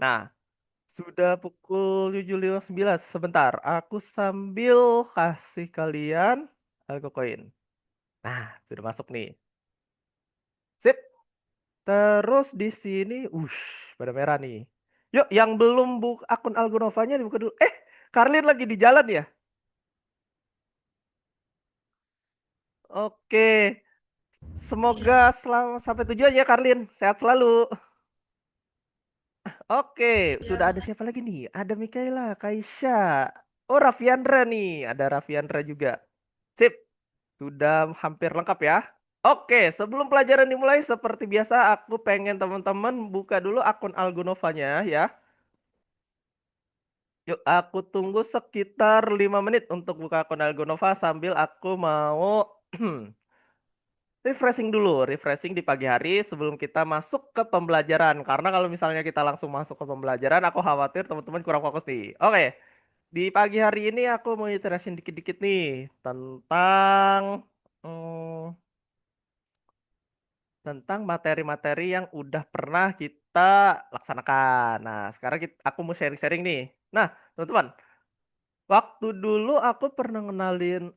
Nah, sudah pukul 7.59. Sebentar, aku sambil kasih kalian algo koin. Nah, sudah masuk nih. Sip. Terus di sini, pada merah nih. Yuk, yang belum buka akun Algonovanya dibuka dulu. Karlin lagi di jalan ya? Oke, semoga selamat sampai tujuan ya Karlin. Sehat selalu. Oke, sudah ada siapa lagi nih? Ada Mikaela, Kaisha. Oh, Raffiandra nih. Ada Raffiandra juga. Sip, sudah hampir lengkap ya. Oke, sebelum pelajaran dimulai seperti biasa aku pengen teman-teman buka dulu akun Algonovanya ya. Yuk, aku tunggu sekitar 5 menit untuk buka akun Algonova sambil aku mau refreshing dulu, refreshing di pagi hari sebelum kita masuk ke pembelajaran. Karena kalau misalnya kita langsung masuk ke pembelajaran, aku khawatir teman-teman kurang fokus nih. Oke, di pagi hari ini aku mau jelasin dikit-dikit nih tentang hmm, tentang materi-materi yang udah pernah kita laksanakan. Nah, sekarang aku mau sharing-sharing nih. Nah, teman-teman, waktu dulu aku pernah ngenalin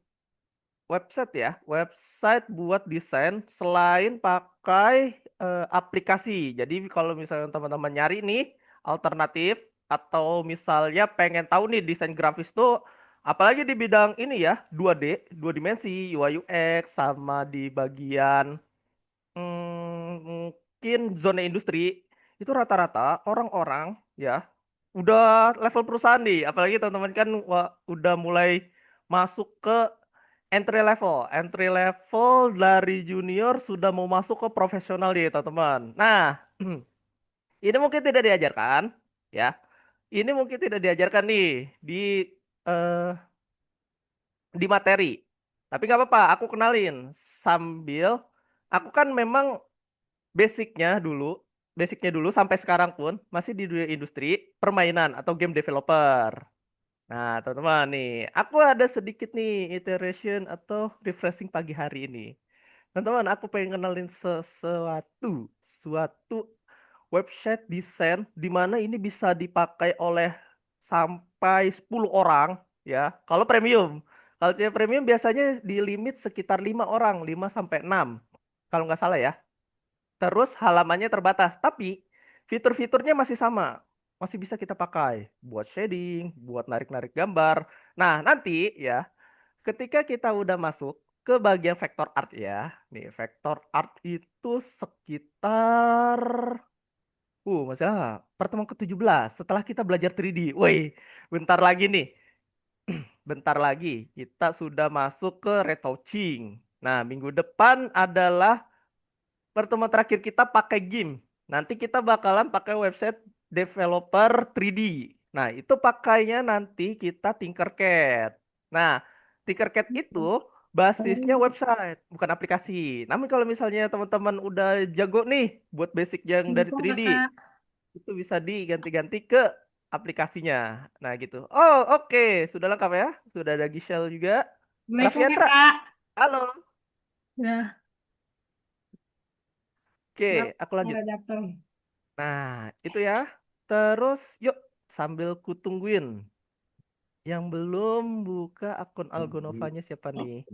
website ya, website buat desain selain pakai aplikasi. Jadi kalau misalnya teman-teman nyari nih alternatif atau misalnya pengen tahu nih desain grafis tuh apalagi di bidang ini ya, 2D, dua dimensi, UI UX sama di bagian mungkin zona industri itu rata-rata orang-orang ya udah level perusahaan nih, apalagi teman-teman kan udah mulai masuk ke entry level dari junior sudah mau masuk ke profesional nih teman-teman. Nah, ini mungkin tidak diajarkan ya. Ini mungkin tidak diajarkan nih eh, di materi. Tapi nggak apa-apa, aku kenalin sambil aku kan memang basicnya dulu sampai sekarang pun masih di dunia industri permainan atau game developer. Nah, teman-teman nih, aku ada sedikit nih iteration atau refreshing pagi hari ini. Teman-teman, aku pengen kenalin suatu website desain di mana ini bisa dipakai oleh sampai 10 orang ya. Kalau premium. Kalau tidak premium biasanya di limit sekitar 5 orang, 5 sampai 6. Kalau nggak salah ya. Terus halamannya terbatas, tapi fitur-fiturnya masih sama. Masih bisa kita pakai buat shading, buat narik-narik gambar. Nah, nanti ya, ketika kita udah masuk ke bagian vector art ya. Nih, vector art itu sekitar masalah pertemuan ke-17 setelah kita belajar 3D. Woi, bentar lagi nih. Bentar lagi kita sudah masuk ke retouching. Nah, minggu depan adalah pertemuan terakhir kita pakai GIMP. Nanti kita bakalan pakai website developer 3D. Nah, itu pakainya nanti kita Tinkercad. Nah, Tinkercad itu basisnya website, bukan aplikasi. Namun kalau misalnya teman-teman udah jago nih buat basic yang dari Info 3D, kakak. itu bisa diganti-ganti ke aplikasinya. Nah, gitu. Oh, oke. Sudah lengkap ya? Sudah ada Giselle juga. Assalamualaikum Raffiandra, kakak. halo. Ya, maaf, Oke, aku lanjut. ada daftar. Nah, itu ya. Terus, yuk sambil kutungguin. Yang belum buka akun Algonovanya siapa nih?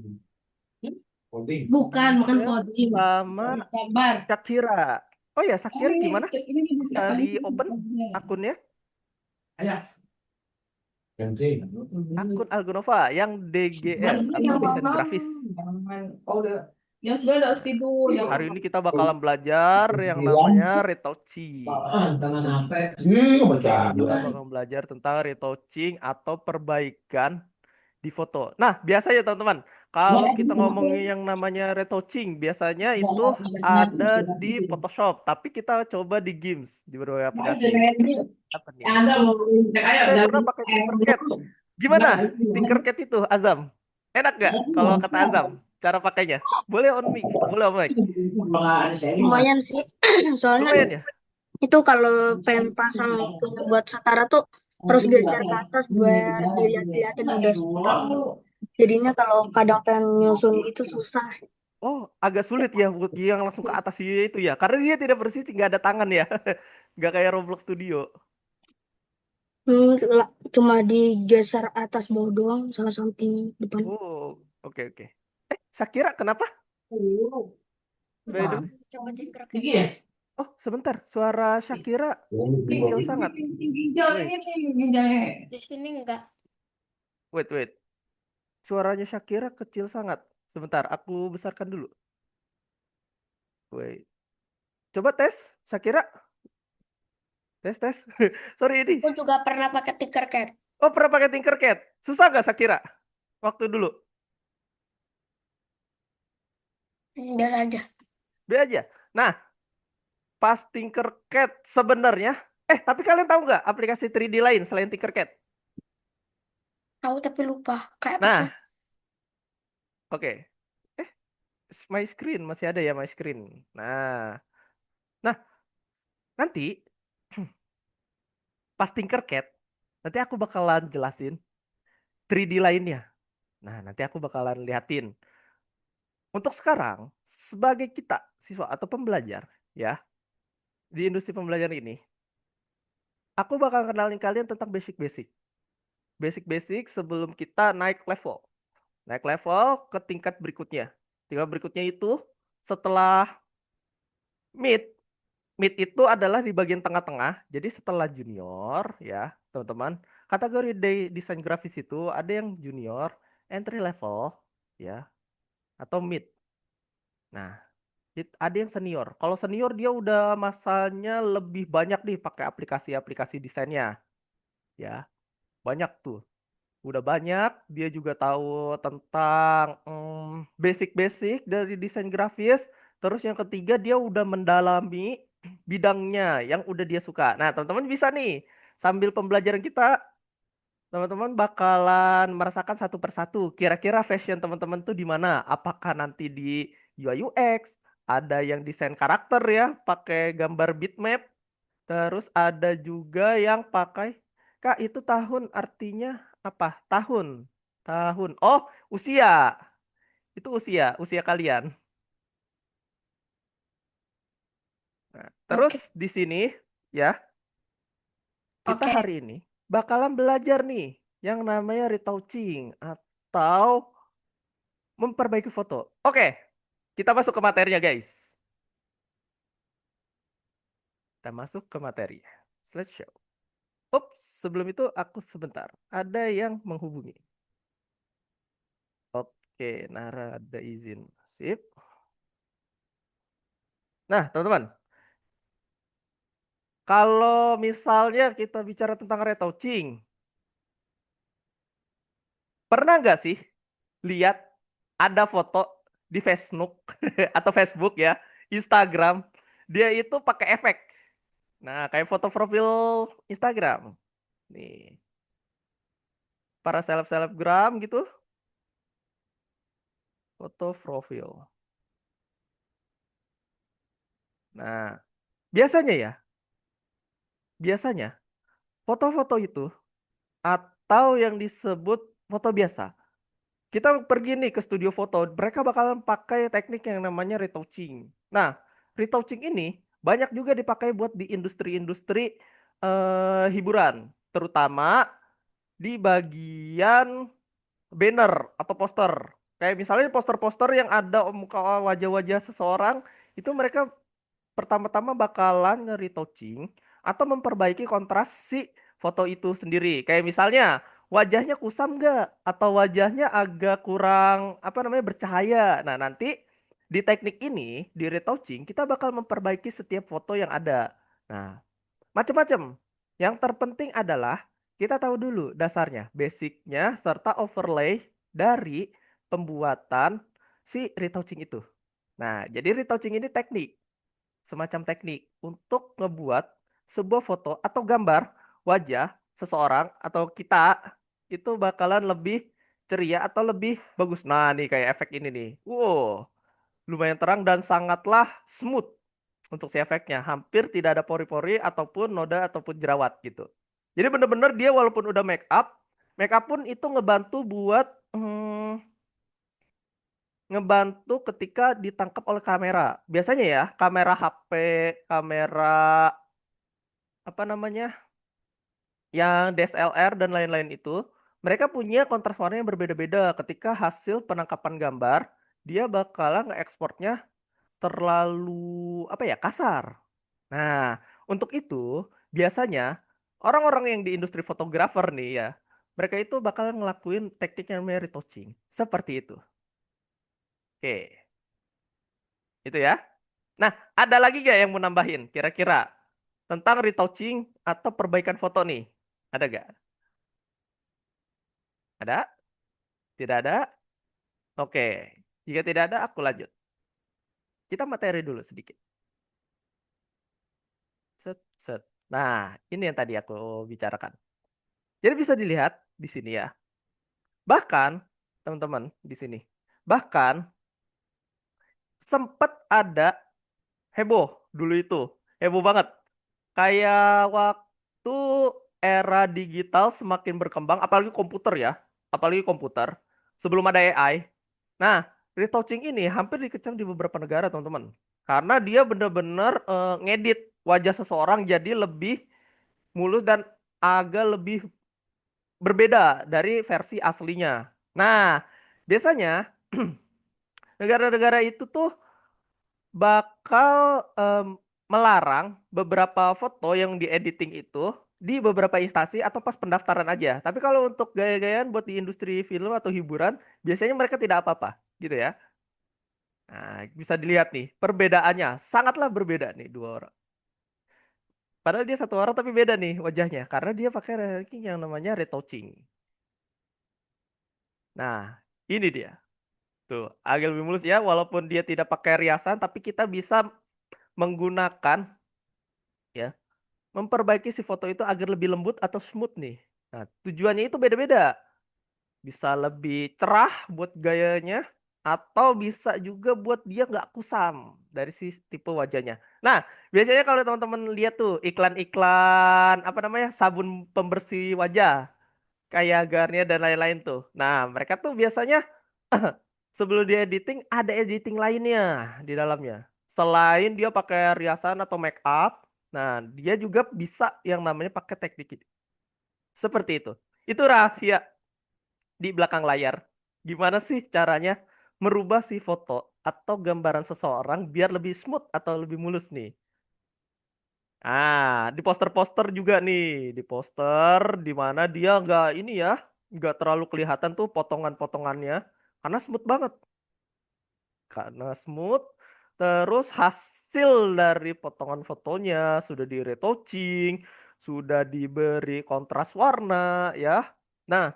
Bukan, bukan Michelle coding. sama Gambar. Shakira. Oh ya, Shakira gimana? Ini Bisa berapa di nih? open akunnya? Ayo. Ganti. Akun Algonova yang DGS Ganti atau yang desain mana? grafis. Jangan. Oh, udah. Yang sudah harus tidur. Yang Hari ini kita bakalan belajar yang bilang, namanya retouching. jangan sampai. Kita bakal belajar tentang retouching atau perbaikan di foto. Nah, biasanya teman-teman, kalau kita ngomongin yang namanya retouching, biasanya itu ada di Photoshop, tapi kita coba di Gims, di berbagai aplikasi. Apa nih? Yang ada mau ayo Saya jangan pernah pakai Tinkercad. Gimana Tinkercad itu, Azam? Enak nggak kalau kata Azam? Cara pakainya? Boleh on mic, boleh on mic. lumayan sih. Soalnya Lumayan ya? itu kalau pengen pasang itunya buat setara tuh terus geser ke atas buat dilihat-lihatin udah setara. Jadinya kalau kadang pengen nyusun gitu susah. Oh, agak sulit ya buat yang langsung ke atas itu ya. Karena dia tidak bersih, nggak ada tangan ya. Nggak kayak Roblox Studio. Cuma digeser atas bawah doang, sama samping depan. Oh, oke oke. Shakira kenapa? By the way? Coba cek. Oh, sebentar. Suara Shakira kecil sangat. Wait, Di sini enggak. wait. Suaranya Shakira kecil sangat. Sebentar, aku besarkan dulu. Wait. Coba tes, Shakira. Tes. Sorry ini. Aku juga pernah pakai Tinkercad. Oh, pernah pakai Tinkercad. Susah nggak Shakira? Waktu dulu. Biasa aja. B aja. Nah, pas Tinkercad sebenarnya. Tapi kalian tahu nggak aplikasi 3D lain selain Tinkercad? Tahu tapi lupa. Kayak apa tuh? Nah, oke. Eh, My Screen masih ada ya My Screen. Nah, nanti pas Tinkercad, nanti aku bakalan jelasin 3D lainnya. Nah, nanti aku bakalan liatin. Untuk sekarang, sebagai kita siswa atau pembelajar, ya, di industri pembelajaran ini, aku bakal kenalin kalian tentang basic-basic. Basic-basic sebelum kita naik level. Naik level ke tingkat berikutnya. Tingkat berikutnya itu setelah mid. Mid itu adalah di bagian tengah-tengah. Jadi setelah junior, ya, teman-teman, kategori desain grafis itu ada yang junior, entry level, ya, atau mid. Nah, ada yang senior. Kalau senior dia udah masanya lebih banyak nih pakai aplikasi-aplikasi desainnya, ya. Banyak tuh. Udah banyak, dia juga tahu tentang basic-basic dari desain grafis. Terus yang ketiga dia udah mendalami bidangnya yang udah dia suka. Nah, teman-teman bisa nih sambil pembelajaran kita, teman-teman bakalan merasakan satu persatu. Kira-kira fashion teman-teman tuh di mana? Apakah nanti di UI UX, ada yang desain karakter ya, pakai gambar bitmap. Terus ada juga yang pakai, Kak, itu tahun artinya apa? Tahun. Tahun. Oh, usia. Itu usia kalian. Nah, terus Oke. di sini ya, kita Oke. hari ini bakalan belajar nih yang namanya retouching atau memperbaiki foto. Oke, kita masuk ke materinya, guys. Kita masuk ke materi. Slideshow. Ups, sebelum itu aku sebentar. Ada yang menghubungi. Oke, Nara ada izin. Sip. Nah, teman-teman, kalau misalnya kita bicara tentang retouching, pernah nggak sih lihat ada foto di Facebook atau Facebook ya, Instagram, dia itu pakai efek. Nah, kayak foto profil Instagram. Nih, para seleb-selebgram gitu, foto profil. Nah, biasanya ya, biasanya foto-foto itu atau yang disebut foto biasa. Kita pergi nih ke studio foto, mereka bakalan pakai teknik yang namanya retouching. Nah, retouching ini banyak juga dipakai buat di industri-industri hiburan, terutama di bagian banner atau poster. Kayak misalnya poster-poster yang ada muka wajah-wajah seseorang, itu mereka pertama-tama bakalan nge-retouching atau memperbaiki kontras si foto itu sendiri. Kayak misalnya wajahnya kusam nggak atau wajahnya agak kurang apa namanya bercahaya. Nah, nanti di teknik ini di retouching kita bakal memperbaiki setiap foto yang ada. Nah, macam-macam. Yang terpenting adalah kita tahu dulu dasarnya, basicnya serta overlay dari pembuatan si retouching itu. Nah, jadi retouching ini teknik, semacam teknik untuk ngebuat sebuah foto atau gambar wajah seseorang atau kita itu bakalan lebih ceria atau lebih bagus. Nah, nih kayak efek ini nih. Wow, lumayan terang dan sangatlah smooth untuk si efeknya. Hampir tidak ada pori-pori ataupun noda ataupun jerawat gitu. Jadi bener-bener dia walaupun udah make up pun itu ngebantu buat ngebantu ketika ditangkap oleh kamera. Biasanya ya, kamera HP, kamera apa namanya? yang DSLR dan lain-lain itu, mereka punya kontras warna yang berbeda-beda. Ketika hasil penangkapan gambar, dia bakalan nge-ekspornya terlalu apa ya, kasar. Nah, untuk itu biasanya orang-orang yang di industri fotografer nih ya, mereka itu bakalan ngelakuin teknik yang namanya retouching. Seperti itu. Oke, itu ya. Nah, ada lagi gak yang mau nambahin kira-kira tentang retouching atau perbaikan foto nih? Ada gak? Ada? Tidak ada? Oke. Jika tidak ada, aku lanjut. Kita materi dulu sedikit. Set, set. Nah, ini yang tadi aku bicarakan. Jadi bisa dilihat di sini ya. Bahkan, teman-teman, di sini. Bahkan, sempat ada heboh dulu itu. Heboh banget. Kayak waktu era digital semakin berkembang, apalagi komputer ya. Apalagi komputer. Sebelum ada AI. Nah, retouching ini hampir dikecam di beberapa negara, teman-teman. Karena dia benar-benar ngedit wajah seseorang jadi lebih mulus dan agak lebih berbeda dari versi aslinya. Nah, biasanya negara-negara itu tuh bakal melarang beberapa foto yang diediting itu di beberapa instansi atau pas pendaftaran aja. Tapi kalau untuk gaya-gayaan buat di industri film atau hiburan, biasanya mereka tidak apa-apa, gitu ya. Nah, bisa dilihat nih, perbedaannya sangatlah berbeda nih dua orang. Padahal dia satu orang tapi beda nih wajahnya karena dia pakai ranking yang namanya retouching. Nah, ini dia. Tuh, agak lebih mulus ya, walaupun dia tidak pakai riasan, tapi kita bisa menggunakan ya, memperbaiki si foto itu agar lebih lembut atau smooth nih. Nah, tujuannya itu beda-beda. Bisa lebih cerah buat gayanya, atau bisa juga buat dia nggak kusam dari si tipe wajahnya. Nah, biasanya kalau teman-teman lihat tuh iklan-iklan apa namanya sabun pembersih wajah kayak Garnier dan lain-lain tuh. Nah, mereka tuh biasanya sebelum dia editing ada editing lainnya di dalamnya. Selain dia pakai riasan atau make up, nah dia juga bisa yang namanya pakai teknik ini. Seperti itu. Itu rahasia di belakang layar. Gimana sih caranya merubah si foto atau gambaran seseorang biar lebih smooth atau lebih mulus nih. Di poster-poster juga nih, di poster di mana dia nggak ini ya, nggak terlalu kelihatan tuh potongan-potongannya, karena smooth banget, karena smooth. Terus hasil dari potongan fotonya sudah di retouching, sudah diberi kontras warna ya. Nah,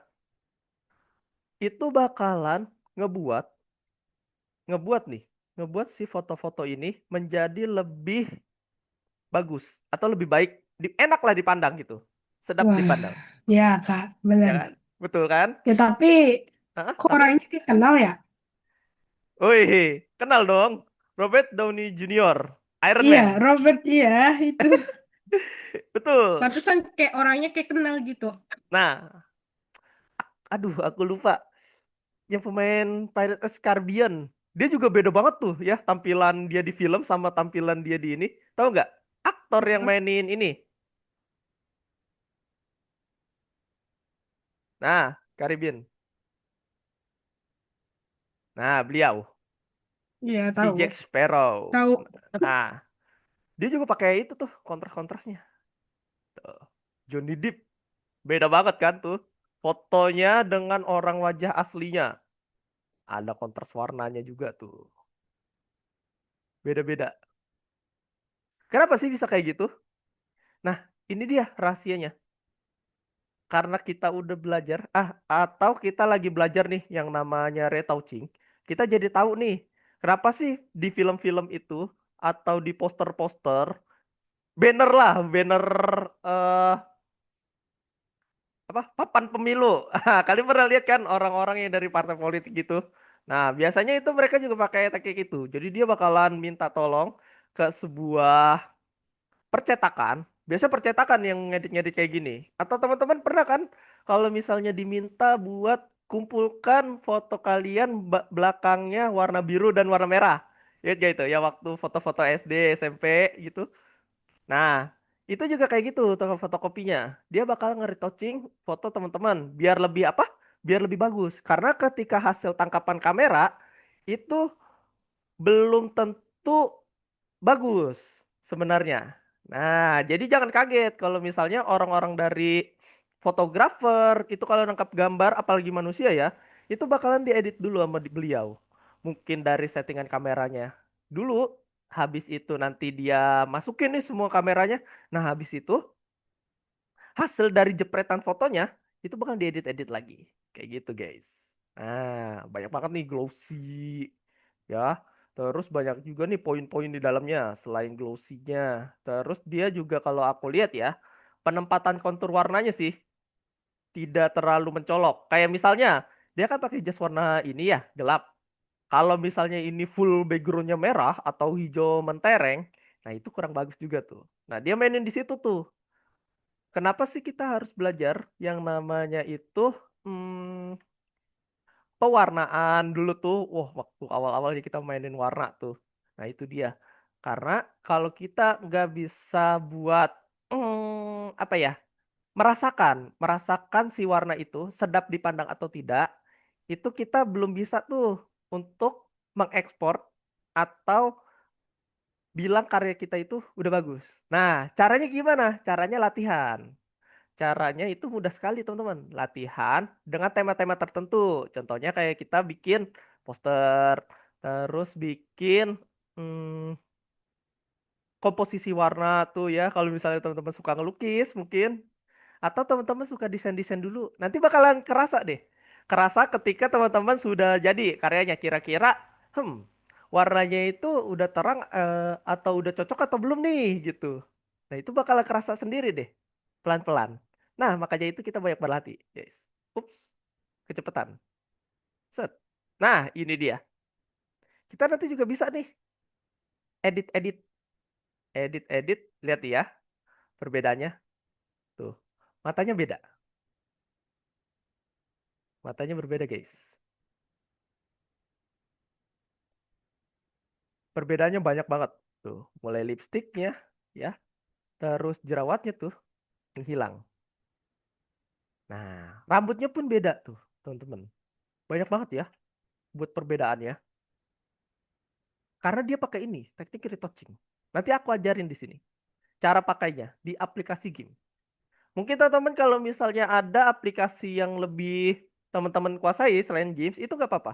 itu bakalan ngebuat, ngebuat nih, ngebuat si foto-foto ini menjadi lebih bagus atau lebih baik, enak lah dipandang gitu, sedap Wah, dipandang. ya Kak, Ya bener. kan? Betul kan? Ya tapi Hah? kok Tapi, orangnya kayak kenal ya? wih, kenal dong. Robert Downey Junior, Iron Iya, Man. Robert iya itu. Betul. Pantesan kayak orangnya kayak kenal gitu. Nah, aduh, aku lupa. Yang pemain Pirates Caribbean. Dia juga beda banget tuh ya, tampilan dia di film sama tampilan dia di ini. Tahu nggak? Aktor yang mainin ini. Nah, Caribbean. Nah, beliau. Iya, Si tahu. Jack Sparrow. Tahu. Nah, dia juga pakai itu tuh, kontras-kontrasnya. Tuh. Johnny Depp. Beda banget kan tuh. Fotonya dengan orang wajah aslinya. Ada kontras warnanya juga tuh. Beda-beda. Kenapa sih bisa kayak gitu? Nah, ini dia rahasianya. Karena kita udah belajar, atau kita lagi belajar nih yang namanya retouching. Kita jadi tahu nih, kenapa sih di film-film itu, atau di poster-poster, banner lah, banner eh apa papan pemilu. Kalian pernah lihat kan orang-orang yang dari partai politik gitu. Nah, biasanya itu mereka juga pakai teknik itu. Jadi dia bakalan minta tolong ke sebuah percetakan. Biasa percetakan yang ngedit-ngedit kayak gini. Atau teman-teman pernah kan kalau misalnya diminta buat kumpulkan foto kalian belakangnya warna biru dan warna merah. Lihat gak itu ya waktu foto-foto SD, SMP gitu. Nah, Itu juga kayak gitu toko fotokopinya. Dia bakal nge-retouching foto teman-teman biar lebih apa? Biar lebih bagus. Karena ketika hasil tangkapan kamera itu belum tentu bagus sebenarnya. Nah, jadi jangan kaget kalau misalnya orang-orang dari fotografer itu kalau nangkap gambar apalagi manusia ya, itu bakalan diedit dulu sama beliau. Mungkin dari settingan kameranya dulu, habis itu nanti dia masukin nih semua kameranya. Nah, habis itu hasil dari jepretan fotonya itu bakal diedit-edit lagi. Kayak gitu, guys. Nah, banyak banget nih glossy ya. Terus banyak juga nih poin-poin di dalamnya selain glossy-nya. Terus dia juga kalau aku lihat ya, penempatan kontur warnanya sih tidak terlalu mencolok. Kayak misalnya dia kan pakai jas warna ini ya, gelap. Kalau misalnya ini full backgroundnya merah atau hijau mentereng, nah itu kurang bagus juga tuh. Nah dia mainin di situ tuh. Kenapa sih kita harus belajar yang namanya itu hmm, pewarnaan dulu tuh? Wah, waktu awal-awalnya kita mainin warna tuh. Nah, itu dia. Karena kalau kita nggak bisa buat apa ya? Merasakan si warna itu sedap dipandang atau tidak, itu kita belum bisa tuh untuk mengekspor atau bilang karya kita itu udah bagus. Nah, caranya gimana? Caranya latihan. Caranya itu mudah sekali teman-teman. Latihan dengan tema-tema tertentu. Contohnya kayak kita bikin poster, terus bikin hmm, komposisi warna tuh ya. Kalau misalnya teman-teman suka ngelukis mungkin. Atau teman-teman suka desain-desain dulu. Nanti bakalan kerasa deh. Kerasa ketika teman-teman sudah jadi karyanya. Kira-kira warnanya itu udah terang atau udah cocok atau belum nih gitu. Nah itu bakalan kerasa sendiri deh. Pelan-pelan. Nah makanya itu kita banyak berlatih guys. Ups, kecepatan. Set. Nah ini dia. Kita nanti juga bisa nih edit-edit. Edit-edit. Lihat ya perbedaannya. Tuh. Matanya beda. Matanya berbeda guys. Perbedaannya banyak banget. Tuh. Mulai lipstiknya ya. Terus jerawatnya tuh menghilang. Nah rambutnya pun beda tuh teman-teman. Banyak banget ya buat perbedaannya. Karena dia pakai ini, teknik retouching. Nanti aku ajarin di sini. Cara pakainya di aplikasi game. Mungkin teman-teman kalau misalnya ada aplikasi yang lebih teman-teman kuasai selain games, itu nggak apa-apa.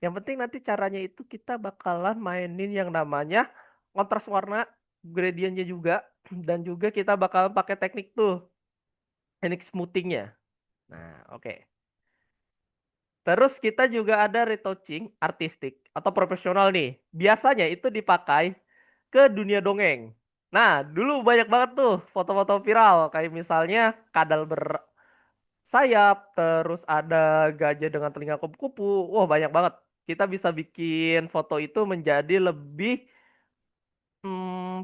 Yang penting nanti caranya itu kita bakalan mainin yang namanya kontras warna, gradientnya juga. Dan juga kita bakalan pakai teknik tuh, teknik smoothingnya. Nah, oke. Terus kita juga ada retouching artistik atau profesional nih. Biasanya itu dipakai ke dunia dongeng. Nah, dulu banyak banget tuh foto-foto viral. Kayak misalnya kadal bersayap, terus ada gajah dengan telinga kupu-kupu. Wah, banyak banget. Kita bisa bikin foto itu menjadi lebih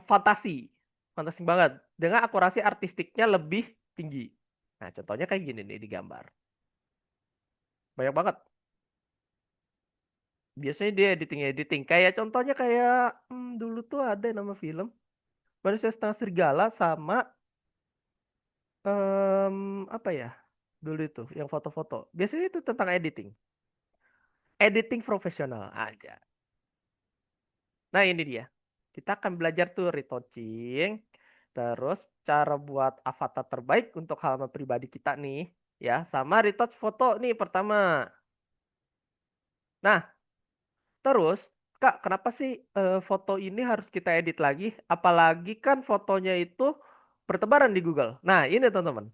fantasi. Fantasi banget. Dengan akurasi artistiknya lebih tinggi. Nah, contohnya kayak gini nih di gambar. Banyak banget. Biasanya dia editing kayak contohnya kayak dulu tuh ada nama film Manusia Setengah Serigala sama apa ya dulu itu yang foto-foto biasanya itu tentang editing profesional aja. Nah ini dia kita akan belajar tuh retouching terus cara buat avatar terbaik untuk halaman pribadi kita nih ya sama retouch foto nih pertama. Nah terus, Kak, kenapa sih foto ini harus kita edit lagi? Apalagi kan fotonya itu bertebaran di Google. Nah, ini teman-teman.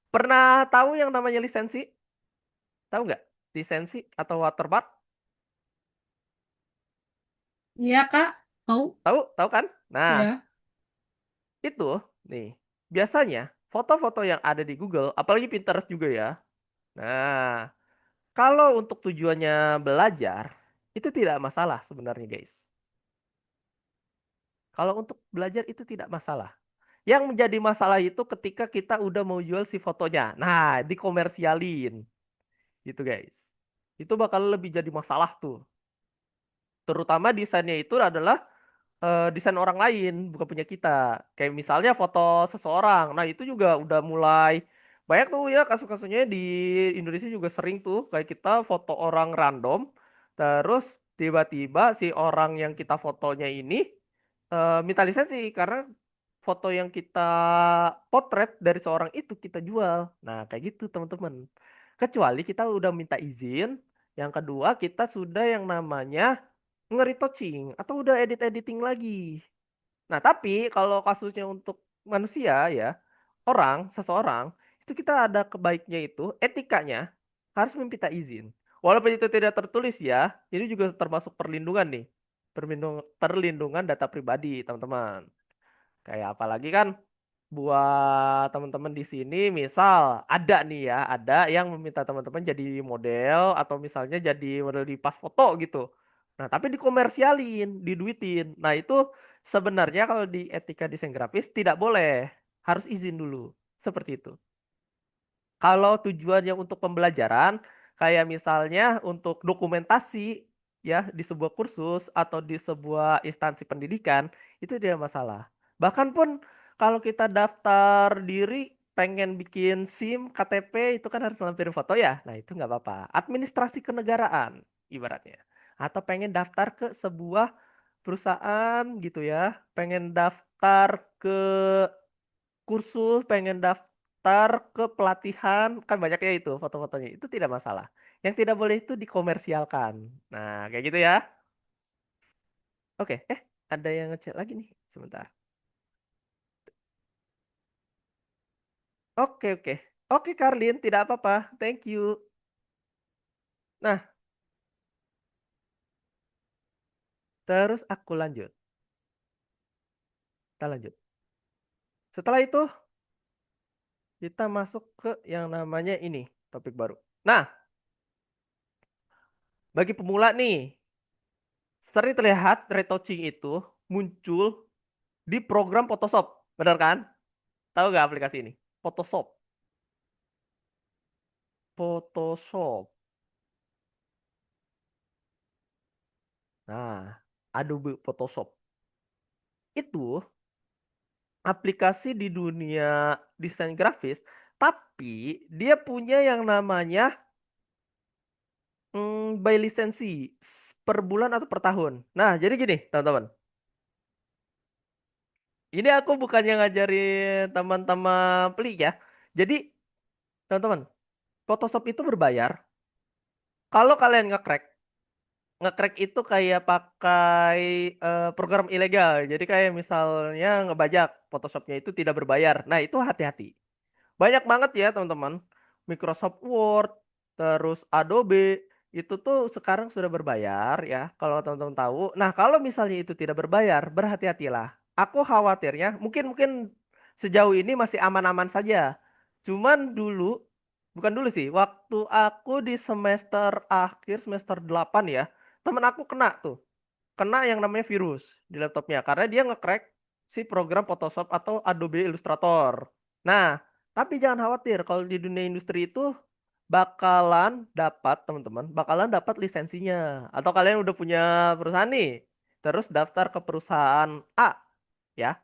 Pernah tahu yang namanya lisensi? Tahu nggak? Lisensi atau watermark? Iya, Kak. Tahu? Tahu? Tahu kan? Nah, Ya. itu nih. Biasanya foto-foto yang ada di Google, apalagi Pinterest juga ya. Nah, kalau untuk tujuannya belajar, itu tidak masalah sebenarnya, guys. Kalau untuk belajar itu tidak masalah. Yang menjadi masalah itu ketika kita udah mau jual si fotonya. Nah, dikomersialin. Gitu guys. Itu bakal lebih jadi masalah tuh. Terutama desainnya itu adalah desain orang lain, bukan punya kita. Kayak misalnya foto seseorang. Nah, itu juga udah mulai banyak tuh ya kasus-kasusnya di Indonesia juga sering tuh kayak kita foto orang random, terus tiba-tiba si orang yang kita fotonya ini minta lisensi karena foto yang kita potret dari seorang itu kita jual. Nah, kayak gitu teman-teman. Kecuali kita udah minta izin, yang kedua kita sudah yang namanya nge-retouching atau udah edit-editing lagi. Nah, tapi kalau kasusnya untuk manusia ya, seseorang, itu kita ada kebaiknya itu, etikanya harus meminta izin. Walaupun itu tidak tertulis ya, ini juga termasuk perlindungan nih. Perlindungan data pribadi, teman-teman. Kayak apalagi kan buat teman-teman di sini misal ada nih ya, ada yang meminta teman-teman jadi model atau misalnya jadi model di pas foto gitu. Nah, tapi dikomersialin, diduitin. Nah, itu sebenarnya kalau di etika desain grafis tidak boleh. Harus izin dulu. Seperti itu. Kalau tujuannya untuk pembelajaran, kayak misalnya untuk dokumentasi ya di sebuah kursus atau di sebuah instansi pendidikan, itu tidak masalah. Bahkan pun kalau kita daftar diri pengen bikin SIM, KTP itu kan harus lampirin foto ya. Nah, itu nggak apa-apa. Administrasi kenegaraan ibaratnya. Atau pengen daftar ke sebuah perusahaan gitu ya, pengen daftar ke kursus, pengen daftar ke pelatihan, kan banyak ya itu foto-fotonya. Itu tidak masalah. Yang tidak boleh itu dikomersialkan. Nah, kayak gitu ya. Oke, ada yang ngechat lagi nih. Sebentar. Oke, oke. Oke, Karlin, tidak apa-apa. Thank you. Nah, terus aku lanjut. Kita lanjut. Setelah itu, kita masuk ke yang namanya ini, topik baru. Nah, bagi pemula nih, sering terlihat retouching itu muncul di program Photoshop. Benar kan? Tahu nggak aplikasi ini? Photoshop. Photoshop. Nah, Adobe Photoshop. Itu aplikasi di dunia desain grafis, tapi dia punya yang namanya by lisensi per bulan atau per tahun. Nah, jadi gini, teman-teman. Ini aku bukannya ngajarin teman-teman pelik ya. Jadi, teman-teman, Photoshop itu berbayar. Kalau kalian nge-crack itu kayak pakai program ilegal. Jadi kayak misalnya ngebajak Photoshopnya itu tidak berbayar. Nah, itu hati-hati. Banyak banget ya, teman-teman. Microsoft Word, terus Adobe, itu tuh sekarang sudah berbayar ya, kalau teman-teman tahu. Nah, kalau misalnya itu tidak berbayar, berhati-hatilah. Aku khawatirnya, mungkin mungkin sejauh ini masih aman-aman saja. Cuman dulu, bukan dulu sih, waktu aku di semester akhir, semester 8 ya, temen aku kena tuh. Kena yang namanya virus di laptopnya. Karena dia nge-crack si program Photoshop atau Adobe Illustrator. Nah, tapi jangan khawatir, kalau di dunia industri itu bakalan dapat, teman-teman, bakalan dapat lisensinya. Atau kalian udah punya perusahaan nih, terus daftar ke perusahaan A, ya.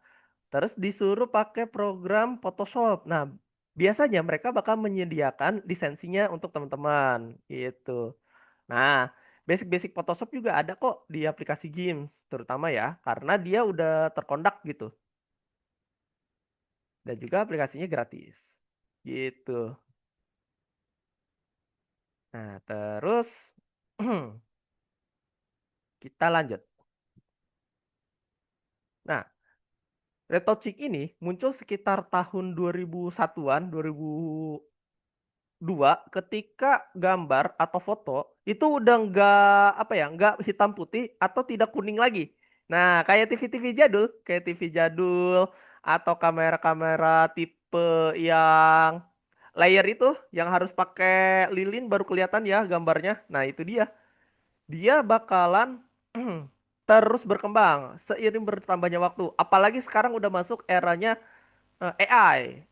Terus disuruh pakai program Photoshop. Nah, biasanya mereka bakal menyediakan lisensinya untuk teman-teman, gitu. Nah, basic-basic Photoshop juga ada kok di aplikasi games, terutama ya, karena dia udah terkondak gitu. Dan juga aplikasinya gratis. Gitu. Nah, terus kita lanjut. Nah, retouching ini muncul sekitar tahun 2001-an, 2002 ketika gambar atau foto itu udah nggak apa ya, nggak hitam putih atau tidak kuning lagi. Nah, kayak TV-TV jadul, kayak TV jadul atau kamera-kamera tipe yang layer itu yang harus pakai lilin baru kelihatan ya gambarnya. Nah, itu dia. Dia bakalan terus berkembang seiring bertambahnya waktu. Apalagi sekarang udah masuk eranya AI,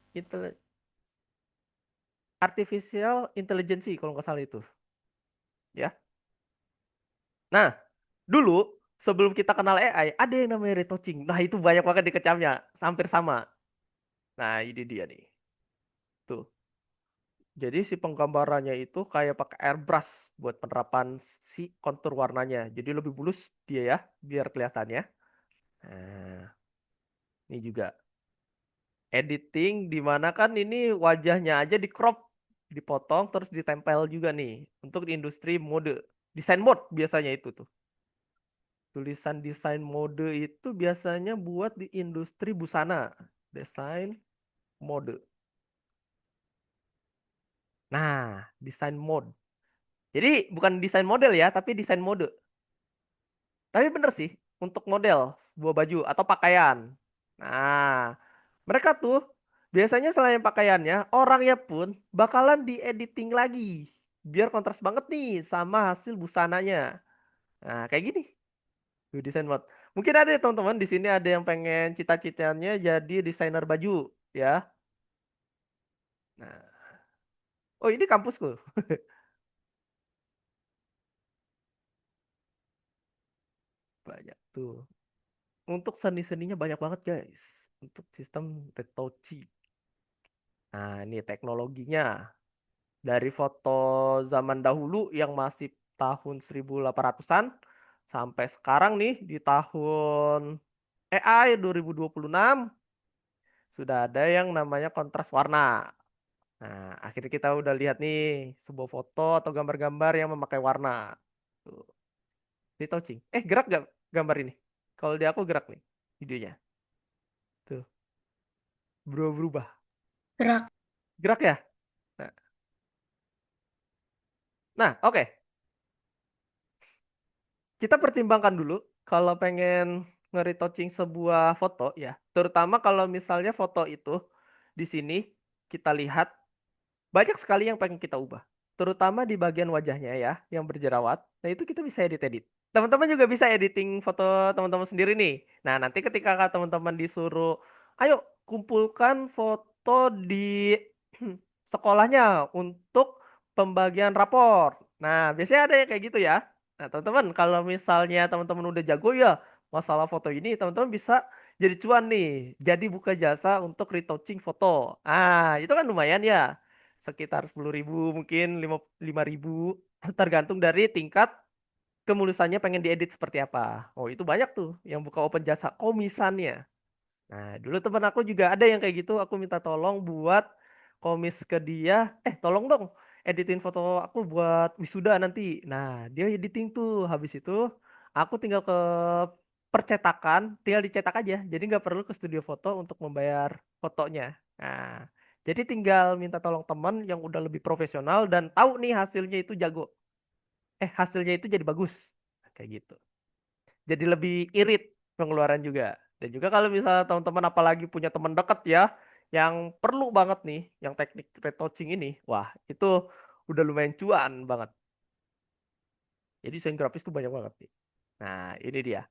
artificial intelligence kalau nggak salah itu, ya. Nah, dulu sebelum kita kenal AI, ada yang namanya retouching. Nah, itu banyak banget dikecamnya, hampir sama. Nah, ini dia nih. Tuh. Jadi si penggambarannya itu kayak pakai airbrush buat penerapan si kontur warnanya. Jadi lebih mulus dia ya, biar kelihatannya. Nah, ini juga editing di mana kan ini wajahnya aja di crop, dipotong terus ditempel juga nih untuk di industri mode. Desain mode biasanya itu tuh. Tulisan desain mode itu biasanya buat di industri busana. Desain mode. Nah, desain mode. Jadi bukan desain model ya, tapi desain mode. Tapi bener sih, untuk model sebuah baju atau pakaian. Nah, mereka tuh biasanya selain pakaiannya, orangnya pun bakalan diediting lagi. Biar kontras banget nih sama hasil busananya. Nah, kayak gini. Tuh, desain mode. Mungkin ada ya teman-teman di sini ada yang pengen cita-citanya jadi desainer baju, ya. Nah, oh ini kampusku. Banyak tuh. Untuk seni-seninya banyak banget, guys. Untuk sistem retouching. Nah, ini teknologinya. Dari foto zaman dahulu yang masih tahun 1800-an sampai sekarang nih di tahun AI 2026 sudah ada yang namanya kontras warna. Nah, akhirnya kita udah lihat nih sebuah foto atau gambar-gambar yang memakai warna. Tuh, di touching. Gerak gak gambar ini? Kalau di aku gerak nih videonya. Tuh, berubah. Gerak. Gerak ya? Nah, oke. Kita pertimbangkan dulu kalau pengen nge-retouching sebuah foto ya, terutama kalau misalnya foto itu di sini kita lihat banyak sekali yang pengen kita ubah, terutama di bagian wajahnya ya yang berjerawat. Nah, itu kita bisa edit-edit. Teman-teman juga bisa editing foto teman-teman sendiri nih. Nah, nanti ketika teman-teman disuruh, ayo kumpulkan foto di sekolahnya untuk pembagian rapor. Nah, biasanya ada yang kayak gitu ya. Nah, teman-teman, kalau misalnya teman-teman udah jago ya masalah foto ini, teman-teman bisa jadi cuan nih. Jadi buka jasa untuk retouching foto. Ah, itu kan lumayan ya. Sekitar 10.000 mungkin 5.000 tergantung dari tingkat kemulusannya pengen diedit seperti apa. Oh, itu banyak tuh yang buka open jasa komisannya. Nah, dulu temen aku juga ada yang kayak gitu. Aku minta tolong buat komis ke dia. Tolong dong editin foto aku buat wisuda nanti. Nah, dia editing tuh. Habis itu aku tinggal ke percetakan, tinggal dicetak aja. Jadi nggak perlu ke studio foto untuk membayar fotonya. Nah, jadi tinggal minta tolong teman yang udah lebih profesional dan tahu nih hasilnya itu jago. Hasilnya itu jadi bagus. Kayak gitu. Jadi lebih irit pengeluaran juga. Dan juga kalau misalnya teman-teman apalagi punya teman dekat ya yang perlu banget nih yang teknik retouching ini, wah itu udah lumayan cuan banget. Jadi desain grafis tuh banyak banget nih. Nah, ini dia.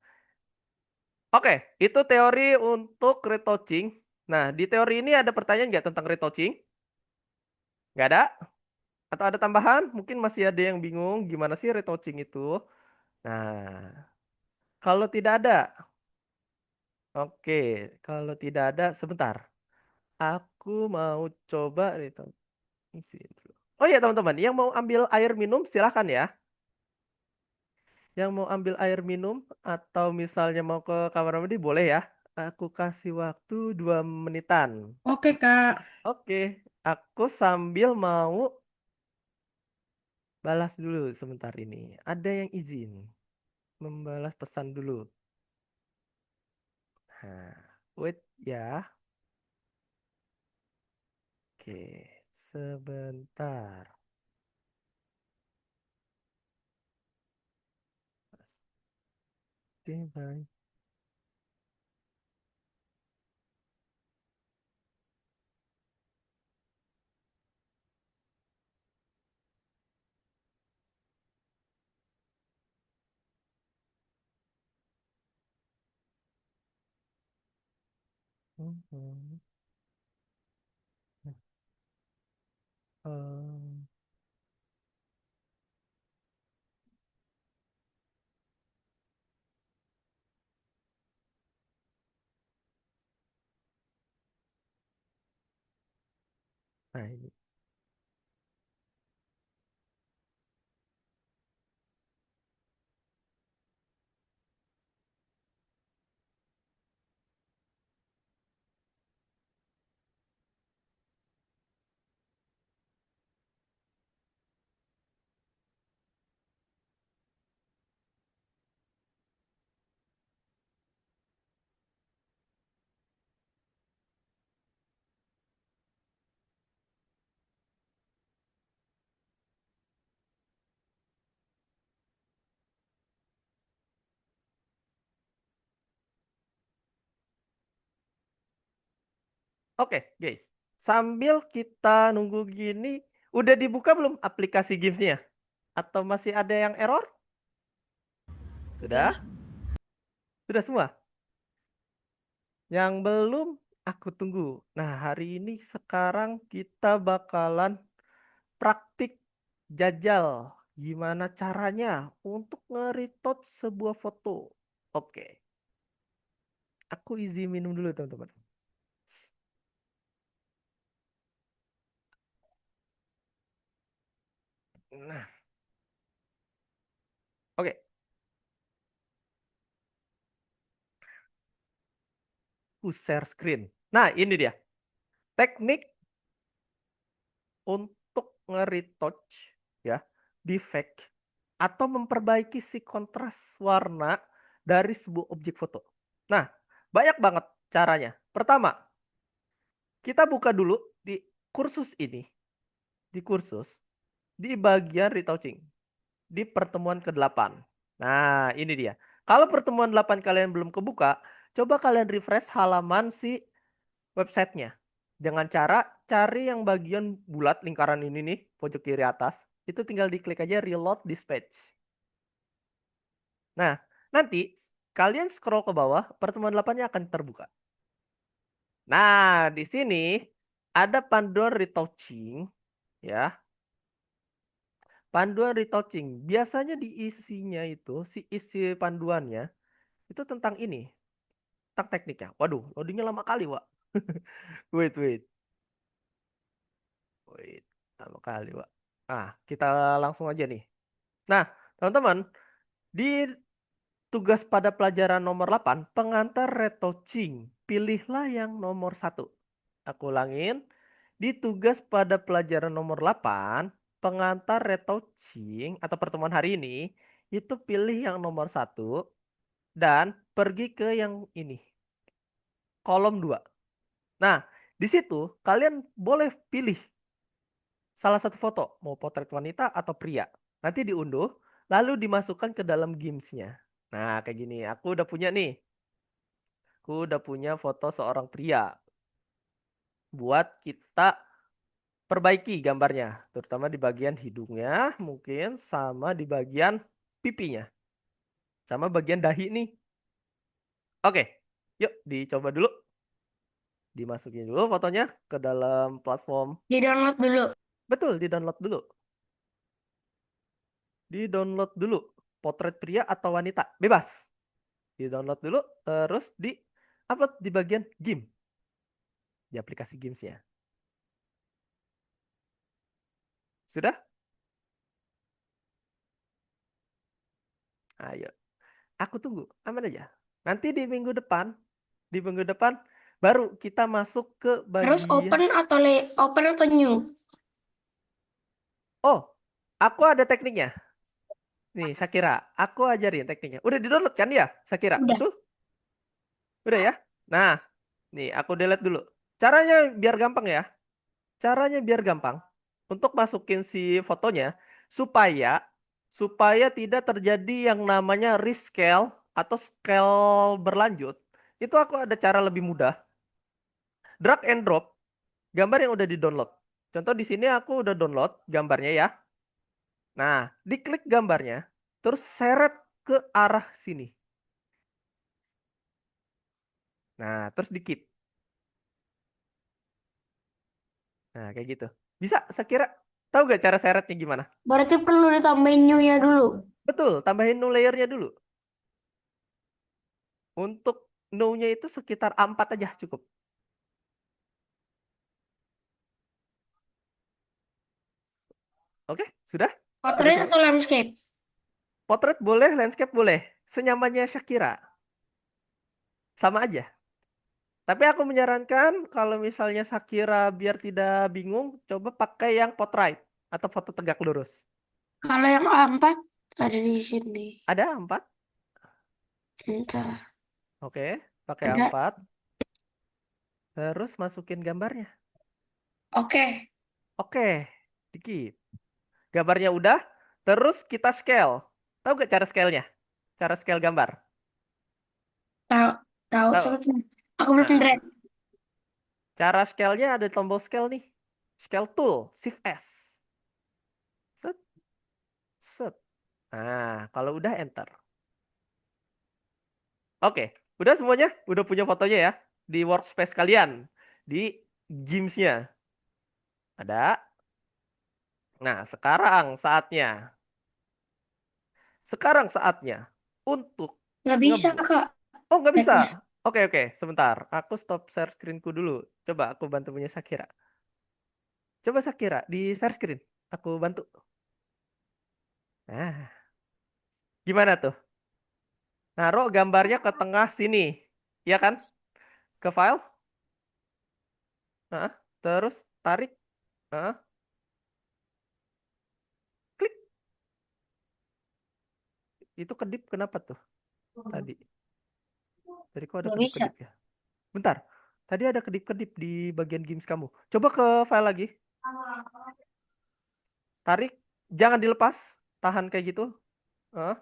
Oke, itu teori untuk retouching. Nah, di teori ini ada pertanyaan nggak tentang retouching? Nggak ada? Atau ada tambahan? Mungkin masih ada yang bingung gimana sih retouching itu. Nah, kalau tidak ada, oke, kalau tidak ada, sebentar. Aku mau coba nih sini dulu. Oh ya teman-teman, yang mau ambil air minum silahkan ya. Yang mau ambil air minum atau misalnya mau ke kamar mandi boleh ya. Aku kasih waktu 2 menitan. Oke, Kak. Oke, aku sambil mau balas dulu sebentar ini. Ada yang izin membalas pesan dulu. Nah, wait ya. Oke, sebentar. Oke, bye. Mhm. Ehm, Nah, ini. Oke, guys. Sambil kita nunggu gini, udah dibuka belum aplikasi gamesnya? Atau masih ada yang error? Sudah? Sudah semua? Yang belum, aku tunggu. Nah, hari ini sekarang kita bakalan praktik jajal. Gimana caranya untuk nge-retouch sebuah foto. Oke, aku izin minum dulu teman-teman. Nah, oke. Aku share screen. Nah, ini dia. Teknik untuk nge-retouch ya, defect atau memperbaiki si kontras warna dari sebuah objek foto. Nah, banyak banget caranya. Pertama, kita buka dulu di kursus ini, di kursus di bagian retouching di pertemuan ke-8. Nah, ini dia. Kalau pertemuan 8 kalian belum kebuka, coba kalian refresh halaman si websitenya. Dengan cara cari yang bagian bulat lingkaran ini nih, pojok kiri atas. Itu tinggal diklik aja reload this page. Nah, nanti kalian scroll ke bawah, pertemuan 8-nya akan terbuka. Nah, di sini ada panduan retouching ya. Panduan retouching. Biasanya diisinya itu, si isi panduannya itu tentang ini, tentang tekniknya. Waduh, loadingnya lama kali, Wak. Wait, wait. Wait, lama kali, Wak. Nah, kita langsung aja nih. Nah, teman-teman, di tugas pada pelajaran nomor 8, pengantar retouching. Pilihlah yang nomor 1. Aku ulangin. Di tugas pada pelajaran nomor 8, pengantar retouching atau pertemuan hari ini, itu pilih yang nomor 1 dan pergi ke yang ini. Kolom 2. Nah, di situ kalian boleh pilih salah satu foto, mau potret wanita atau pria. Nanti diunduh, lalu dimasukkan ke dalam gamesnya. Nah, kayak gini. Aku udah punya nih. Aku udah punya foto seorang pria. Buat kita perbaiki gambarnya. Terutama di bagian hidungnya, mungkin sama di bagian pipinya. Sama bagian dahi nih. Oke, yuk dicoba dulu. Dimasukin dulu fotonya ke dalam platform. Di-download dulu. Betul, di-download dulu. Di-download dulu. Potret pria atau wanita. Bebas. Di-download dulu. Terus di-upload di bagian game. Di aplikasi gamesnya. Sudah? Ayo. Aku tunggu. Aman aja. Nanti di minggu depan baru kita masuk ke Terus bagian. open atau new? Oh, aku ada tekniknya. Nih, Shakira. Aku ajarin tekniknya. Udah di-download kan ya, Shakira? Udah. Betul? Udah ya? Nah, nih aku delete dulu. Caranya biar gampang ya. Caranya biar gampang. Untuk masukin si fotonya supaya supaya tidak terjadi yang namanya rescale atau scale berlanjut. Itu aku ada cara lebih mudah. Drag and drop gambar yang udah di-download. Contoh di sini aku udah download gambarnya ya. Nah, diklik gambarnya, terus seret ke arah sini. Nah, terus di-keep. Nah, kayak gitu. Bisa, saya kira. Tahu gak cara seretnya gimana? Berarti perlu ditambahin new-nya dulu. Betul, tambahin new layernya dulu. Untuk no-nya itu sekitar A4 aja cukup. Oke, sudah? Sudah Portrait semua? atau landscape? Potret boleh, landscape boleh. Senyamannya Shakira. Sama aja. Tapi aku menyarankan kalau misalnya Shakira biar tidak bingung, coba pakai yang portrait atau foto tegak lurus. Kalau yang A4 ada di sini. Ada 4. Entah. Oke, pakai Ada. 4. Terus masukin gambarnya. Oke. Oke, dikit. Gambarnya udah, terus kita scale. Tahu gak cara scale-nya? Cara scale gambar. Tahu. Tahu Tahu. sebetulnya. Aku belum Nah, drag. cara scale-nya ada tombol scale nih. Scale tool, Shift S. Set, set. Nah, kalau udah enter. Oke, udah semuanya? Udah punya fotonya ya? Di workspace kalian. Di Gimps-nya. Ada. Nah, sekarang saatnya untuk Nggak bisa, ngebuat. Kak. Oh, nggak bisa. Dragnya. Oke, oke. Sebentar. Aku stop share screen-ku dulu. Coba aku bantu punya Shakira. Coba Shakira di share screen. Aku bantu. Nah, gimana tuh? Naruh gambarnya ke tengah sini. Iya kan? Ke file. Nah, terus tarik. Nah, klik. Itu kedip kenapa tuh? Tadi. Tadi kok ada Nggak bisa. kedip-kedip ya? Bentar. Tadi ada kedip-kedip di bagian games kamu. Coba ke file lagi. Tarik. Jangan dilepas. Tahan kayak gitu. Hah?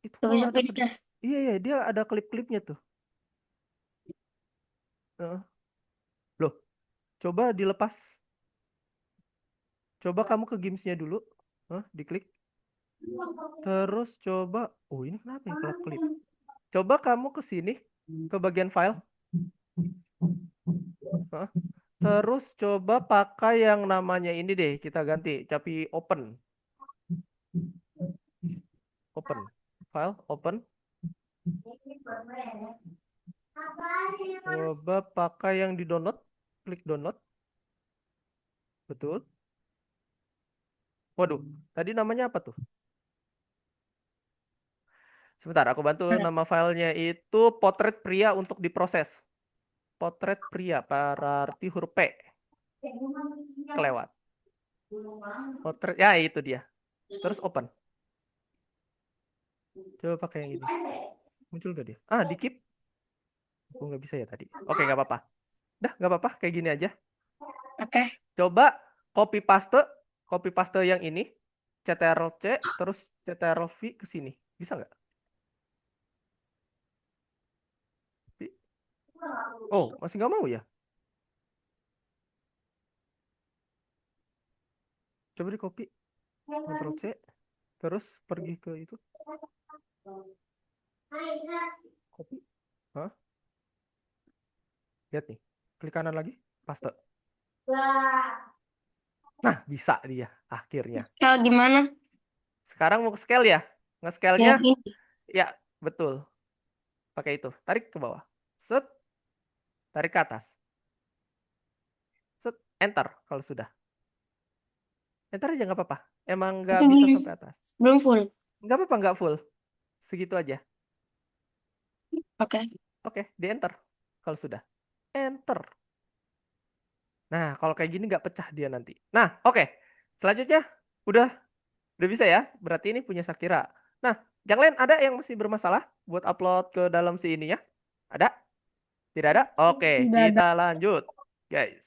Itu Nggak kok bisa ada kedip. pindah. Iya, iya. Dia ada klip-klipnya tuh. Hah? Loh. Coba dilepas. Coba kamu ke gamesnya dulu. Hah? Diklik. Terus coba. Oh, ini kenapa yang kelap-kelip? Coba kamu ke sini. Ke bagian file. Hah? Terus coba pakai yang namanya ini deh. Kita ganti. Tapi open. Open. File. Open. Coba pakai yang di download. Klik download. Betul. Waduh. Tadi namanya apa tuh? Sebentar. Aku bantu nama filenya itu potret pria untuk diproses. Potret pria. Berarti huruf P. Kelewat. Potret. Ya itu dia. Terus open. Coba pakai yang ini. Muncul gak dia? Ah, di keep. Oh, nggak bisa ya tadi. Oke, nggak apa-apa. Dah, nggak apa-apa. Kayak gini aja. Oke. Coba copy paste yang ini. Ctrl C, terus Ctrl V ke sini. Bisa nggak? Oh, masih nggak mau ya? Coba di copy. Ctrl C, terus pergi ke itu. Copy. Hah? Lihat nih. Klik kanan lagi. Paste. Nah, bisa dia akhirnya. Kalau gimana? Sekarang mau ke scale ya? Nge-scale-nya, Yang ini. ya, betul. Pakai itu. Tarik ke bawah. Set. Tarik ke atas. Set. Enter kalau sudah. Enter aja nggak apa-apa. Emang nggak Itu bisa belum, sampai atas. belum full. Nggak apa-apa, nggak full. Segitu aja. Oke. Oke, di enter. Kalau sudah. Enter. Nah, kalau kayak gini nggak pecah dia nanti. Nah, oke. Selanjutnya, udah udah bisa ya. Berarti ini punya Shakira. Nah, yang lain ada yang masih bermasalah buat upload ke dalam si ininya? Ada? Tidak ada? Oke, Tidak ada. kita lanjut. Guys,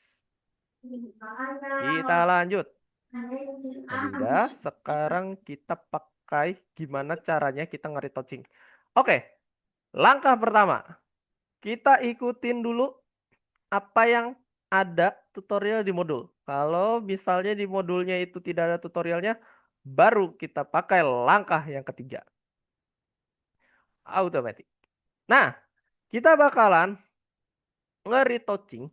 kita lanjut. Tadi udah, sekarang kita pakai gimana caranya kita nge-retouching. Oke, langkah pertama. Kita ikutin dulu apa yang ada tutorial di modul. Kalau misalnya di modulnya itu tidak ada tutorialnya, baru kita pakai langkah yang ketiga. Automatic. Nah, kita bakalan nge-retouching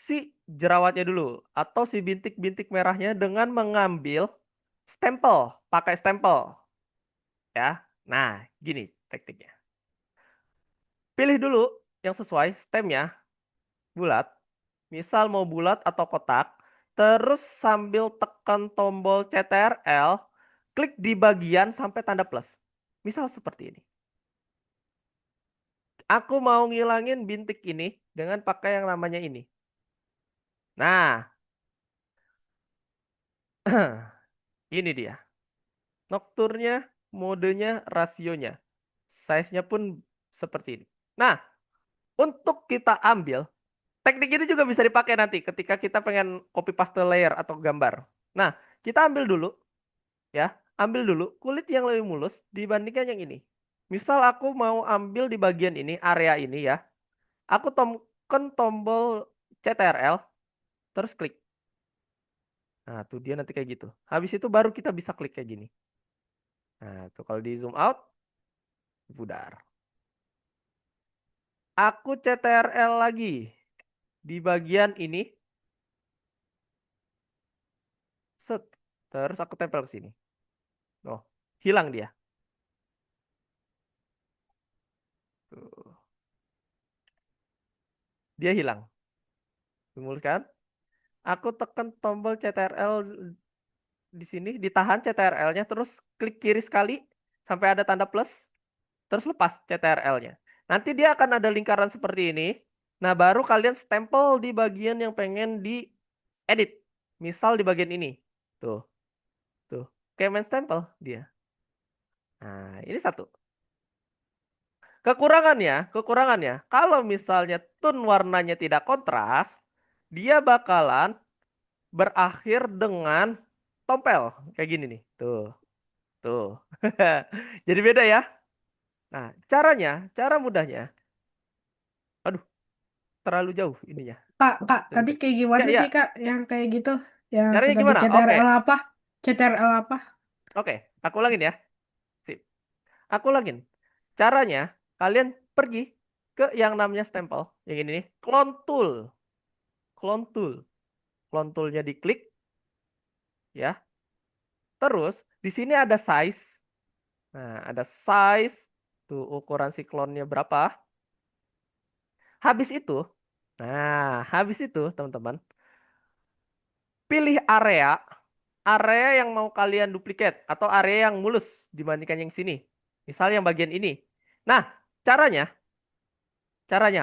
si jerawatnya dulu atau si bintik-bintik merahnya dengan mengambil stempel, pakai stempel ya. Nah, gini tekniknya. Pilih dulu yang sesuai stemnya bulat. Misal mau bulat atau kotak, terus sambil tekan tombol CTRL, klik di bagian sampai tanda plus. Misal seperti ini. Aku mau ngilangin bintik ini dengan pakai yang namanya ini. Nah, ini dia. Nocturne-nya, modenya, rasionya. Size-nya pun seperti ini. Nah, untuk kita ambil, teknik ini juga bisa dipakai nanti ketika kita pengen copy paste layer atau gambar. Nah, kita ambil dulu, ya. Ambil dulu kulit yang lebih mulus dibandingkan yang ini. Misal aku mau ambil di bagian ini, area ini ya. Aku tekan tombol CTRL, terus klik. Nah, tuh dia nanti kayak gitu. Habis itu baru kita bisa klik kayak gini. Nah, tuh kalau di zoom out, pudar. Aku CTRL lagi di bagian ini. Set. Terus aku tempel ke sini. Oh, hilang dia. Tuh. Dia hilang. Mulus kan? Aku tekan tombol CTRL di sini, ditahan CTRL-nya, terus klik kiri sekali sampai ada tanda plus, terus lepas CTRL-nya. Nanti dia akan ada lingkaran seperti ini. Nah, baru kalian stempel di bagian yang pengen diedit. Misal di bagian ini. Tuh. Tuh. Kayak main stempel dia. Nah, ini satu. Kekurangannya, kalau misalnya tone warnanya tidak kontras, dia bakalan berakhir dengan tompel. Kayak gini nih. Tuh. Tuh. Jadi beda ya. Nah, cara mudahnya. Aduh, terlalu jauh ininya. Kak, tadi kayak Ya, gimana ya. sih Kak yang kayak gitu? Yang Caranya tadi gimana? Oke. CTRL apa? CTRL apa? Oke, aku ulangin ya. Sip. Aku ulangin. Caranya, kalian pergi ke yang namanya stempel. Yang ini nih. Clone tool. Clone tool. Clone toolnya diklik. Ya. Terus, di sini ada size. Nah, ada size. Tuh, ukuran si clone-nya berapa. Habis itu, teman-teman. Pilih area yang mau kalian duplikat atau area yang mulus dibandingkan yang sini. Misal yang bagian ini. Nah, caranya,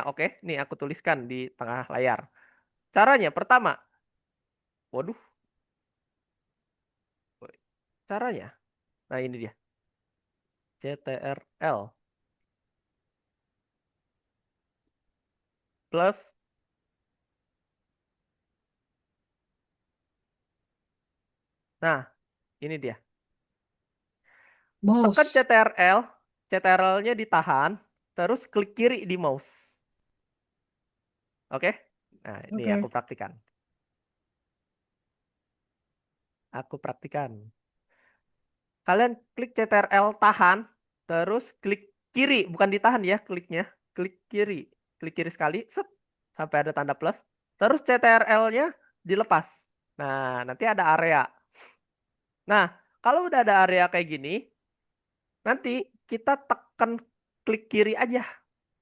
oke, nih aku tuliskan di tengah layar. Caranya pertama, waduh, caranya. Nah, ini dia. CTRL plus nah, ini dia. Tekan Bos. CTRL, CTRL-nya ditahan, terus klik kiri di mouse. Oke? Nah, ini Oke. aku praktikan. Kalian klik CTRL tahan, terus klik kiri, bukan ditahan ya kliknya, klik kiri. Klik kiri sekali, set, sampai ada tanda plus. Terus CTRL-nya dilepas. Nah, nanti ada area. Nah, kalau udah ada area kayak gini, nanti kita tekan klik kiri aja.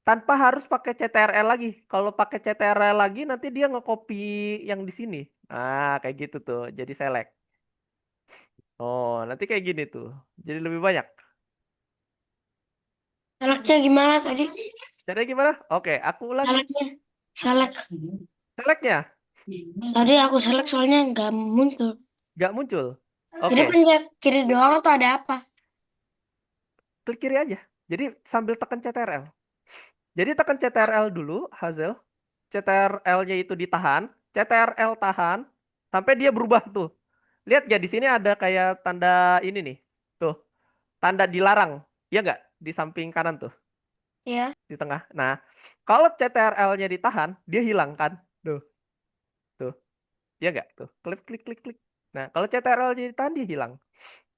Tanpa harus pakai CTRL lagi. Kalau pakai CTRL lagi, nanti dia nge-copy yang di sini. Nah, kayak gitu tuh. Jadi select. Oh, nanti kayak gini tuh. Jadi lebih banyak. Seleknya gimana tadi? Caranya gimana? Oke, aku ulangin. Seleknya. Selek. Selectnya Tadi aku selek soalnya nggak muncul. nggak muncul. Jadi Oke, pencet kiri doang atau ada apa? klik kiri aja. Jadi sambil tekan CTRL. Jadi tekan CTRL dulu, Hazel. CTRL-nya itu ditahan, CTRL tahan, sampai dia berubah tuh. Lihat ya di sini ada kayak tanda ini nih. Tuh, tanda dilarang. Iya nggak? Di samping kanan tuh, Ya. di tengah. Nah, kalau CTRL-nya ditahan, dia hilang kan? Tuh, tuh. Iya nggak? Tuh, klik, klik, klik, klik. Nah, kalau CTRL-nya ditahan, dia hilang.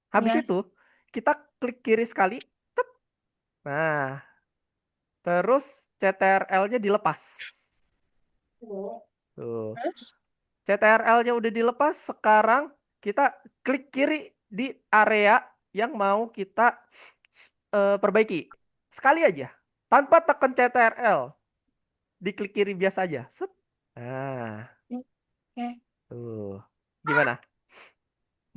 Habis Ya. itu, kita klik kiri sekali. Tet. Nah, terus CTRL-nya dilepas. Tuh. Terus? CTRL-nya udah dilepas, sekarang kita klik kiri di area yang mau kita perbaiki. Sekali aja, tanpa tekan CTRL, diklik kiri biasa aja. Set. Nah, Oke. tuh.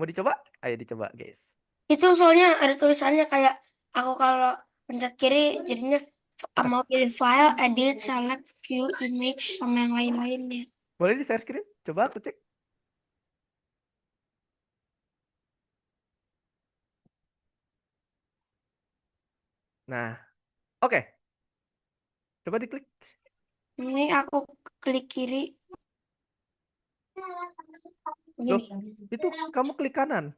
Mau dicoba? Ayo dicoba, guys. Itu soalnya ada tulisannya kayak aku kalau pencet kiri jadinya mau pilih file, edit, select, view, image, sama yang lain-lainnya. Boleh di-share screen? Coba aku cek. Nah, oke. Coba diklik. Ini aku klik kiri. Loh, Gini. itu kamu klik kanan.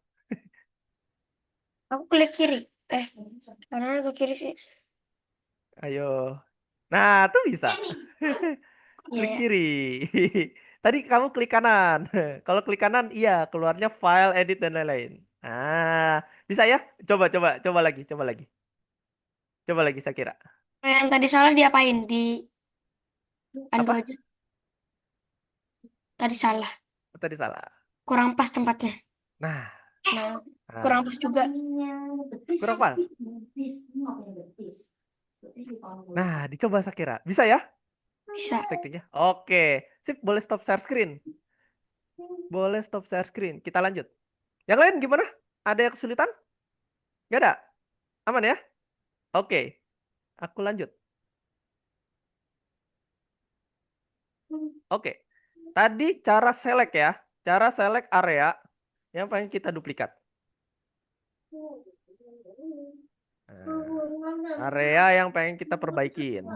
Aku klik kiri. Kanan atau kiri sih? Ayo. Nah, tuh bisa. Iya, Klik ya. kiri. Tadi kamu klik kanan. Kalau klik kanan, iya, keluarnya file, edit, dan lain-lain. Ah, bisa ya? Coba, coba, coba lagi, coba lagi. Coba lagi, saya kira. Yang tadi salah diapain? Di undo Apa? aja. Tadi salah. Tadi salah. Kurang pas tempatnya. Nah, Nah, kurang nah, pas juga. kurang pas. Nah, dicoba saya kira. Bisa ya Bisa. tekniknya? Oke. Sip, boleh stop share screen. Boleh stop share screen. Kita lanjut. Yang lain gimana? Ada yang kesulitan? Gak ada? Aman ya? Oke. Aku lanjut. Oke. Tadi cara select ya. Cara select area yang pengen kita duplikat. Nah, area yang pengen kita perbaikin.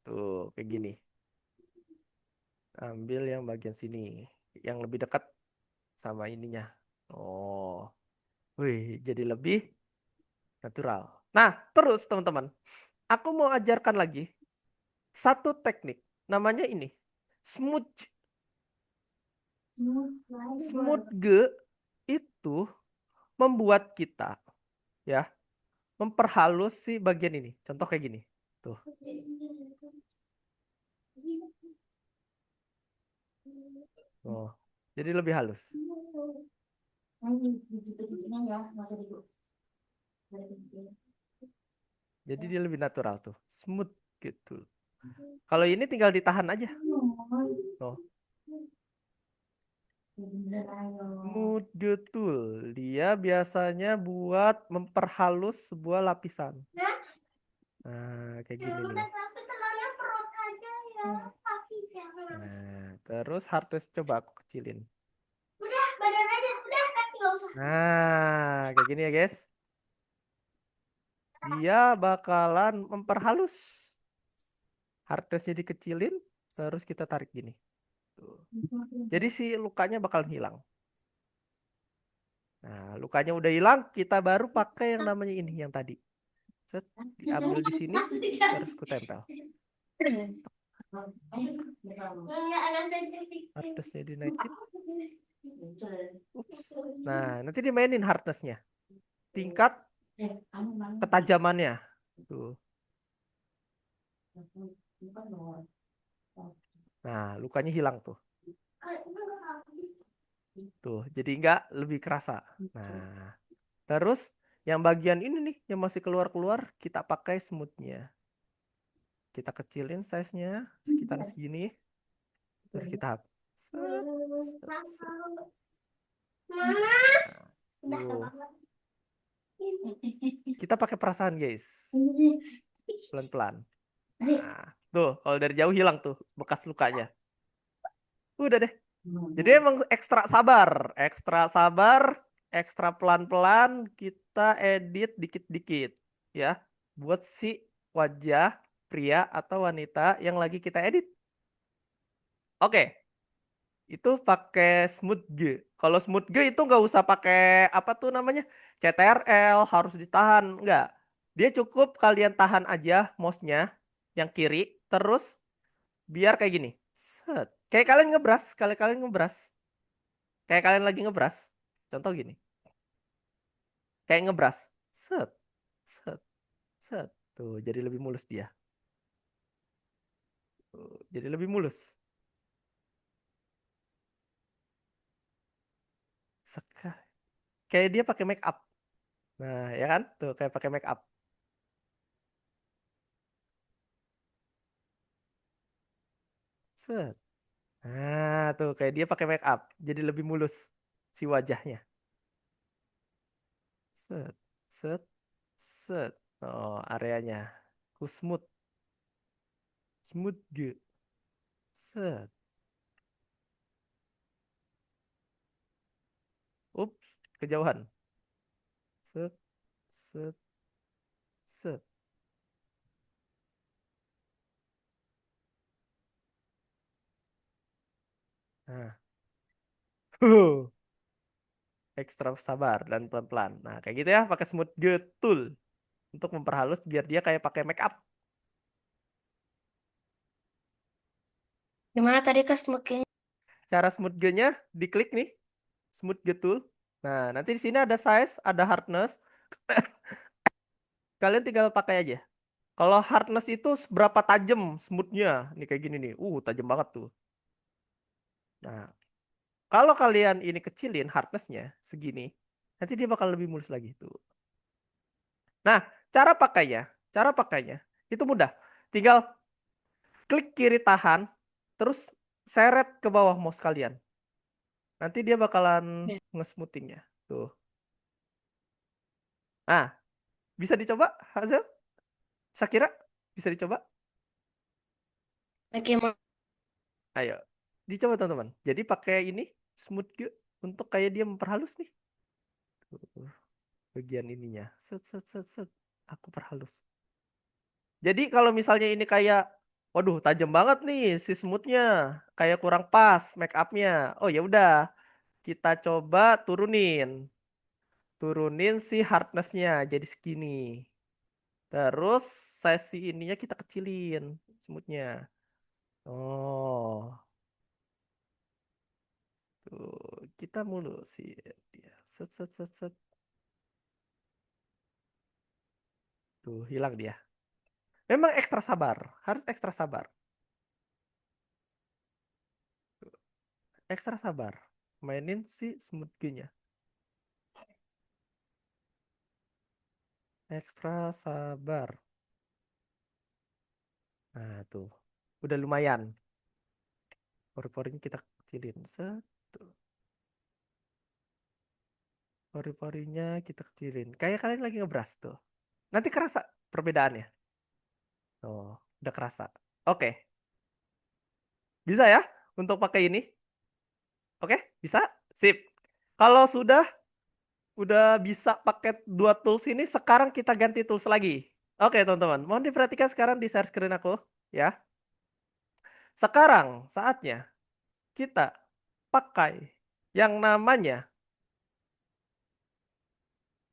Tuh, kayak gini. Ambil yang bagian sini. Yang lebih dekat sama ininya. Oh. Wih, jadi lebih natural. Nah, terus teman-teman. Aku mau ajarkan lagi satu teknik. Namanya ini. Smudge. Smudge itu membuat kita ya memperhalus si bagian ini. Contoh kayak gini. Tuh. Oh. Jadi lebih halus. Jadi dia lebih natural tuh. Smooth gitu. Kalau ini tinggal ditahan aja. Oh. Smooth tool. Dia biasanya buat memperhalus sebuah lapisan. Nah, kayak gini nih. Nah, terus harddisk coba aku kecilin. Nah, kayak gini ya, guys. Dia bakalan memperhalus. Harddisknya dikecilin, terus kita tarik gini. Tuh. Jadi si lukanya bakalan hilang. Nah, lukanya udah hilang, kita baru pakai yang namanya ini, yang tadi. Set, diambil di sini, terus ku tempel. Harddisknya dinaikin. Ups. Nah, nanti dimainin harddisknya. Tingkat ketajamannya. Tuh. Nah, lukanya hilang tuh. Tuh, jadi nggak lebih kerasa. Nah, terus yang bagian ini nih, yang masih keluar-keluar, kita pakai smoothnya. Kita kecilin size-nya sekitar segini. Terus kita hapus. Set, set, set. Nah, tuh. Kita pakai perasaan, guys. Pelan-pelan. Nah, tuh, kalau dari jauh hilang tuh bekas lukanya. Udah deh. Jadi emang ekstra sabar, ekstra pelan-pelan kita edit dikit-dikit ya buat si wajah pria atau wanita yang lagi kita edit. Oke, itu pakai Smooth G. Kalau Smooth G itu nggak usah pakai apa tuh namanya CTRL harus ditahan, nggak. Dia cukup kalian tahan aja mouse-nya yang kiri, terus biar kayak gini. Set. Kayak kalian ngebras. Kayak kalian lagi ngebras. Contoh gini. Kayak ngebras. Set. Set. Set. Tuh, jadi lebih mulus dia. Tuh, jadi lebih mulus. Sekali. Kayak dia pakai make up. Nah, ya kan? Tuh, kayak pakai make up. Set. Nah, tuh kayak dia pakai make up, jadi lebih mulus si wajahnya. Set, set, set. Oh, areanya. Ku smooth, smooth gitu. Set. Ups, kejauhan. Set, set, set. Nah, huh, ekstra sabar dan pelan-pelan. Nah, kayak gitu ya, pakai smooth good tool untuk memperhalus biar dia kayak pakai make up. Gimana tadi Kak smoking? Cara smooth nya diklik nih, smooth good tool. Nah, nanti di sini ada size, ada hardness. Kalian tinggal pakai aja. Kalau hardness itu seberapa tajam smoothnya. Nih kayak gini nih. Tajam banget tuh. Nah, kalau kalian ini kecilin hardnessnya segini, nanti dia bakal lebih mulus lagi tuh. Nah, cara pakainya itu mudah. Tinggal klik kiri tahan, terus seret ke bawah mouse kalian. Nanti dia bakalan nge-smoothingnya. Tuh. Nah, bisa dicoba, Hazel? Shakira? Bisa dicoba? Oke, Ayo, dicoba teman-teman. Jadi pakai ini, smooth Ge, untuk kayak dia memperhalus nih. Tuh, bagian ininya. Set, set, set, set. Aku perhalus. Jadi kalau misalnya ini kayak, waduh, tajam banget nih si smoothnya, kayak kurang pas make upnya. Oh ya udah, kita coba turunin si hardnessnya jadi segini. Terus sesi ininya kita kecilin smoothnya. Oh, tuh kita mulusin dia. Set, set, set, set. Tuh hilang dia. Memang ekstra sabar, harus ekstra sabar. Ekstra sabar. Mainin si smoothie-nya. Ekstra sabar. Nah, tuh. Udah lumayan. Pori-porinya kita kecilin. Set. Tuh. Pori-porinya kita kecilin. Kayak kalian lagi ngebras tuh. Nanti kerasa perbedaannya. Oh, udah kerasa. Oke. Bisa ya untuk pakai ini? Oke, bisa? Sip. Kalau udah bisa pakai dua tools ini, sekarang kita ganti tools lagi. Oke, teman-teman. Mohon diperhatikan sekarang di share screen aku, ya. Sekarang saatnya kita pakai yang namanya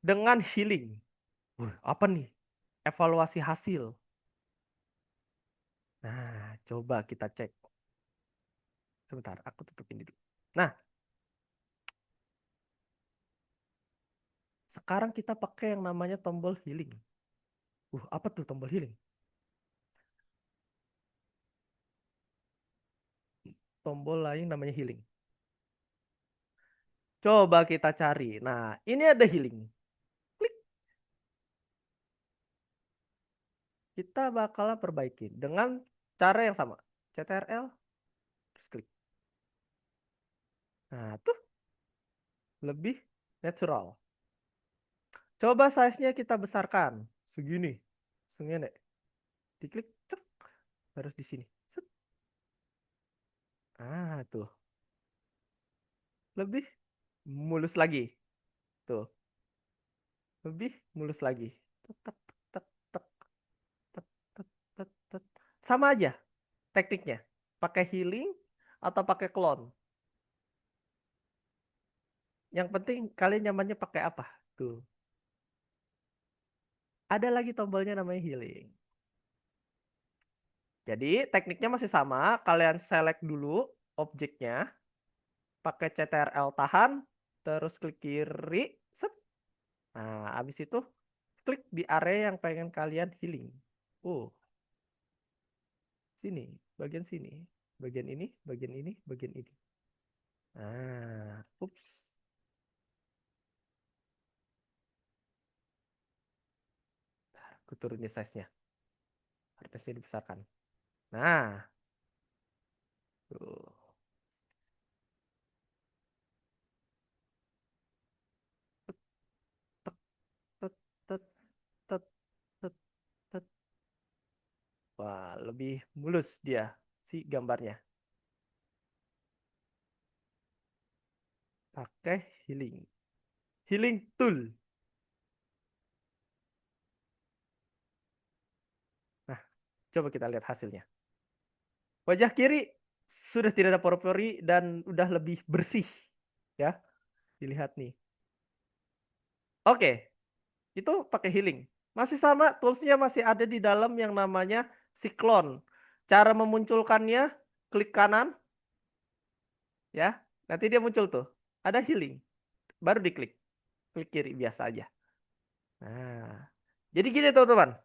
dengan healing. Apa nih? Evaluasi hasil. Nah, coba kita cek. Sebentar, aku tutup ini dulu. Nah, sekarang kita pakai yang namanya tombol healing. Apa tuh tombol healing? Tombol lain namanya healing. Coba kita cari. Nah, ini ada healing. Klik. Kita bakalan perbaiki dengan cara yang sama. CTRL, terus klik. Nah, tuh lebih natural. Coba size-nya kita besarkan. Segini. Segini. Diklik. Cek. Harus di sini. Set. Tuh. Lebih mulus lagi. Tuh. Lebih mulus lagi. Tek, tek, tek, tek, tek, tek, tek, tek. Sama aja tekniknya. Pakai healing atau pakai clone. Yang penting kalian nyamannya pakai apa? Tuh. Ada lagi tombolnya namanya healing. Jadi tekniknya masih sama. Kalian select dulu objeknya. Pakai CTRL tahan. Terus klik kiri. Set. Nah, habis itu klik di area yang pengen kalian healing. Sini. Bagian sini. Bagian ini. Bagian ini. Bagian ini. Ups. Aku turunin size-nya. Hardness-nya dibesarkan. Nah. Tuh. Wah, lebih mulus dia si gambarnya. Pakai healing. Healing tool. Nah, coba kita lihat hasilnya. Wajah kiri sudah tidak ada pori-pori dan udah lebih bersih. Ya, dilihat nih. Oke, itu pakai healing. Masih sama, toolsnya masih ada di dalam yang namanya Cyclone. Cara memunculkannya, klik kanan, ya. Nanti dia muncul tuh. Ada healing. Baru diklik. Klik kiri biasa aja. Nah, jadi gini teman-teman.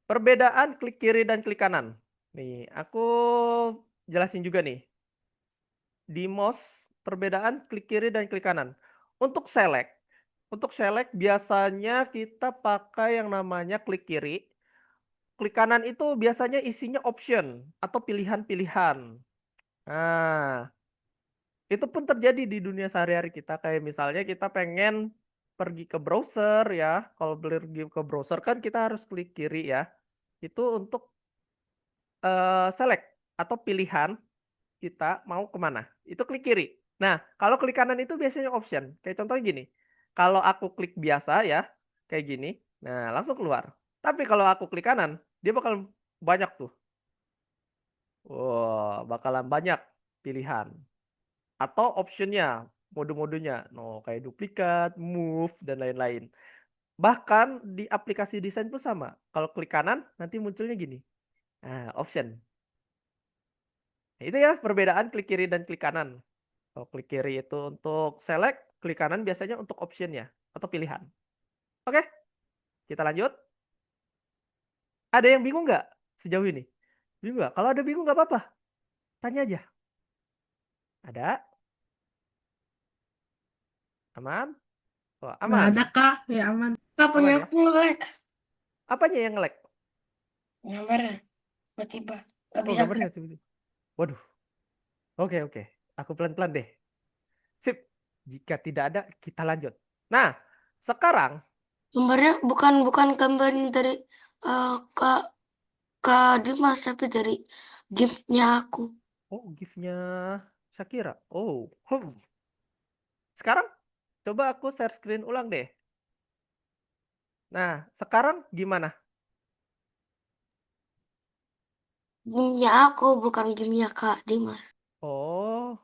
Perbedaan klik kiri dan klik kanan. Nih, aku jelasin juga nih. Di mouse, perbedaan klik kiri dan klik kanan. Untuk select biasanya kita pakai yang namanya klik kiri. Klik kanan itu biasanya isinya option atau pilihan-pilihan. Nah, itu pun terjadi di dunia sehari-hari kita. Kayak misalnya kita pengen pergi ke browser ya. Kalau pergi ke browser kan kita harus klik kiri ya. Itu untuk select atau pilihan kita mau kemana. Itu klik kiri. Nah, kalau klik kanan itu biasanya option. Kayak contohnya gini. Kalau aku klik biasa ya, kayak gini. Nah, langsung keluar. Tapi kalau aku klik kanan, dia bakal banyak tuh. Wah, bakalan banyak pilihan. Atau optionnya, mode-modenya. No, kayak duplikat, move, dan lain-lain. Bahkan di aplikasi desain pun sama. Kalau klik kanan, nanti munculnya gini. Nah, option. Nah, itu ya perbedaan klik kiri dan klik kanan. Kalau klik kiri itu untuk select, klik kanan biasanya untuk optionnya atau pilihan. Oke, kita lanjut. Ada yang bingung nggak sejauh ini? Bingung nggak? Kalau ada bingung nggak apa-apa. Tanya aja. Ada? Aman? Oh, Nggak aman. ada, Kak. Ya aman. Kak punya Aman ya? aku nge-lag. Apanya yang nge-lag? Gambarnya tiba-tiba. Gak Oh, bisa gambarnya gerak. tiba-tiba. Waduh. Oke, oke. Aku pelan-pelan deh. Sip. Jika tidak ada, kita lanjut. Nah, sekarang, Gambarnya bukan bukan gambar dari Kak Kak Dimas, tapi dari giftnya aku. oh, GIF-nya Shakira. Oh, sekarang coba aku share screen ulang deh. Nah, sekarang gimana? Gamenya aku, bukan gamenya Kak Dimas. Oh,